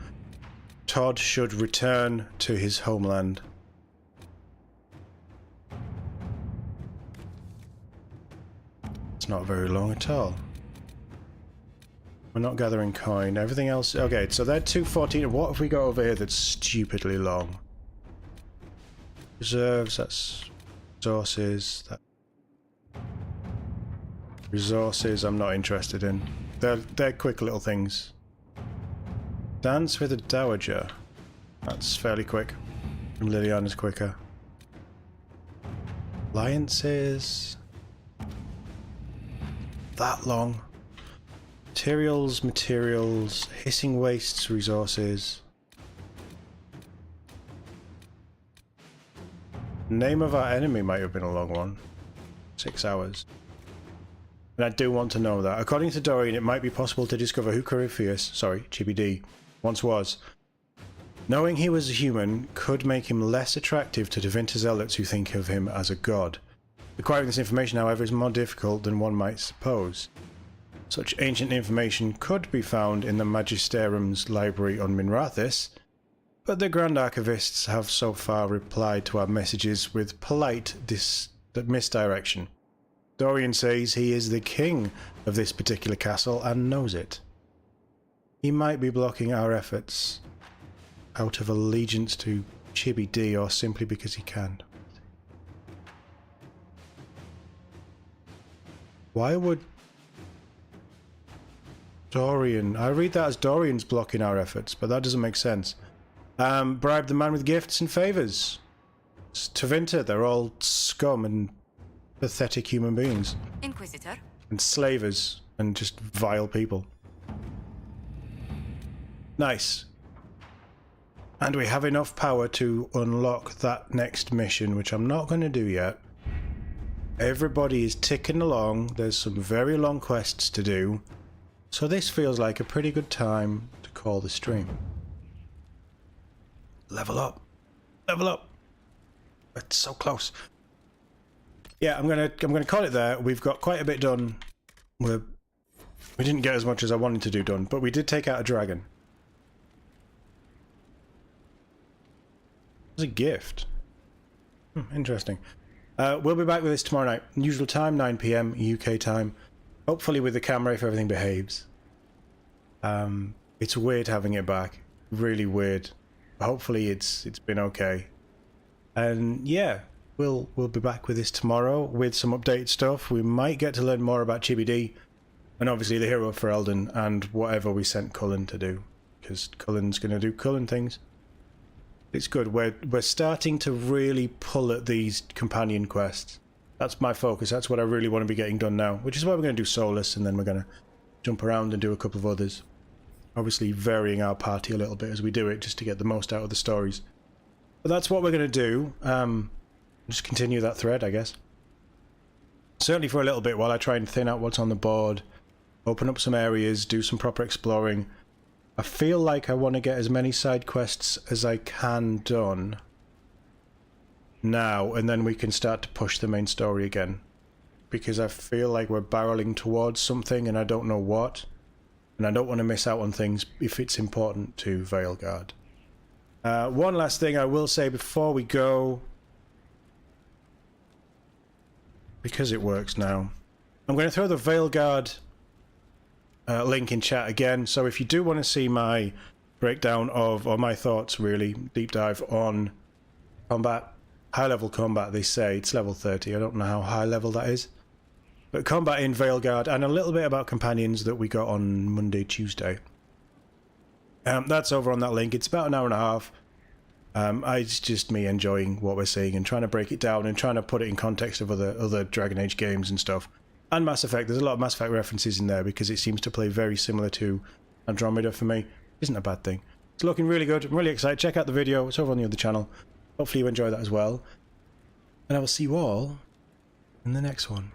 TOD should return to his homeland. It's not very long at all. We're not gathering coin. Everything else... Okay, so they're 214. What have we got over here that's stupidly long? Reserves, that's... Resources, that... Resources, I'm not interested in. They're quick little things. Dance with a Dowager. That's fairly quick. And Liliana's quicker. Alliances... That long. Materials, hissing wastes, resources. Name of our enemy might have been a long one. 6 hours. And I do want to know that. According to Dorian, it might be possible to discover who Chibi D, once was. Knowing he was a human could make him less attractive to Tevinter zealots who think of him as a god. Acquiring this information, however, is more difficult than one might suppose. Such ancient information could be found in the Magisterium's library on Minrathis, but the Grand Archivists have so far replied to our messages with polite misdirection. Dorian says he is the king of this particular castle and knows it. He might be blocking our efforts out of allegiance to Chibi D or simply because he can. Why would Dorian... I read that as Dorian's blocking our efforts, but that doesn't make sense. Bribe the man with gifts and favours. It's Tevinter, they're all scum and pathetic human beings. Inquisitor. And slavers, and just vile people. Nice. And we have enough power to unlock that next mission, which I'm not going to do yet. Everybody is ticking along, there's some very long quests to do. So this feels like a pretty good time to call the stream. Level up. Level up. It's so close. Yeah, I'm gonna call it there. We've got quite a bit done. We didn't get as much as I wanted to do done, but we did take out a dragon. It was a gift. Interesting. We'll be back with this tomorrow night. Usual time, 9 PM UK time. Hopefully with the camera if everything behaves. It's weird having it back. Really weird. Hopefully it's been okay. And yeah, we'll be back with this tomorrow with some updated stuff. We might get to learn more about Chibi-D and obviously the hero of Ferelden and whatever we sent Cullen to do, because Cullen's going to do Cullen things. It's good. We're starting to really pull at these companion quests. That's my focus. That's what I really want to be getting done now, which is why we're going to do Solus and then we're going to jump around and do a couple of others. Obviously varying our party a little bit as we do it just to get the most out of the stories. But that's what we're going to do. Just continue that thread, I guess. Certainly for a little bit while I try and thin out what's on the board, open up some areas, do some proper exploring. I feel like I want to get as many side quests as I can done now, and then we can start to push the main story again. Because I feel like we're barreling towards something and I don't know what. And I don't want to miss out on things if it's important to Veilguard. One last thing I will say before we go, because it works now, I'm going to throw the Veilguard link in chat again. So if you do want to see my breakdown of, or my thoughts really, deep dive on combat, high level combat, they say it's level 30. I don't know how high level that is. But combat in Veilguard, and a little bit about companions that we got on Monday, Tuesday. That's over on that link. It's about an hour and a half. It's just me enjoying what we're seeing and trying to break it down and trying to put it in context of other Dragon Age games and stuff. And Mass Effect. There's a lot of Mass Effect references in there because it seems to play very similar to Andromeda for me. Isn't a bad thing. It's looking really good. I'm really excited. Check out the video. It's over on the other channel. Hopefully you enjoy that as well. And I will see you all in the next one.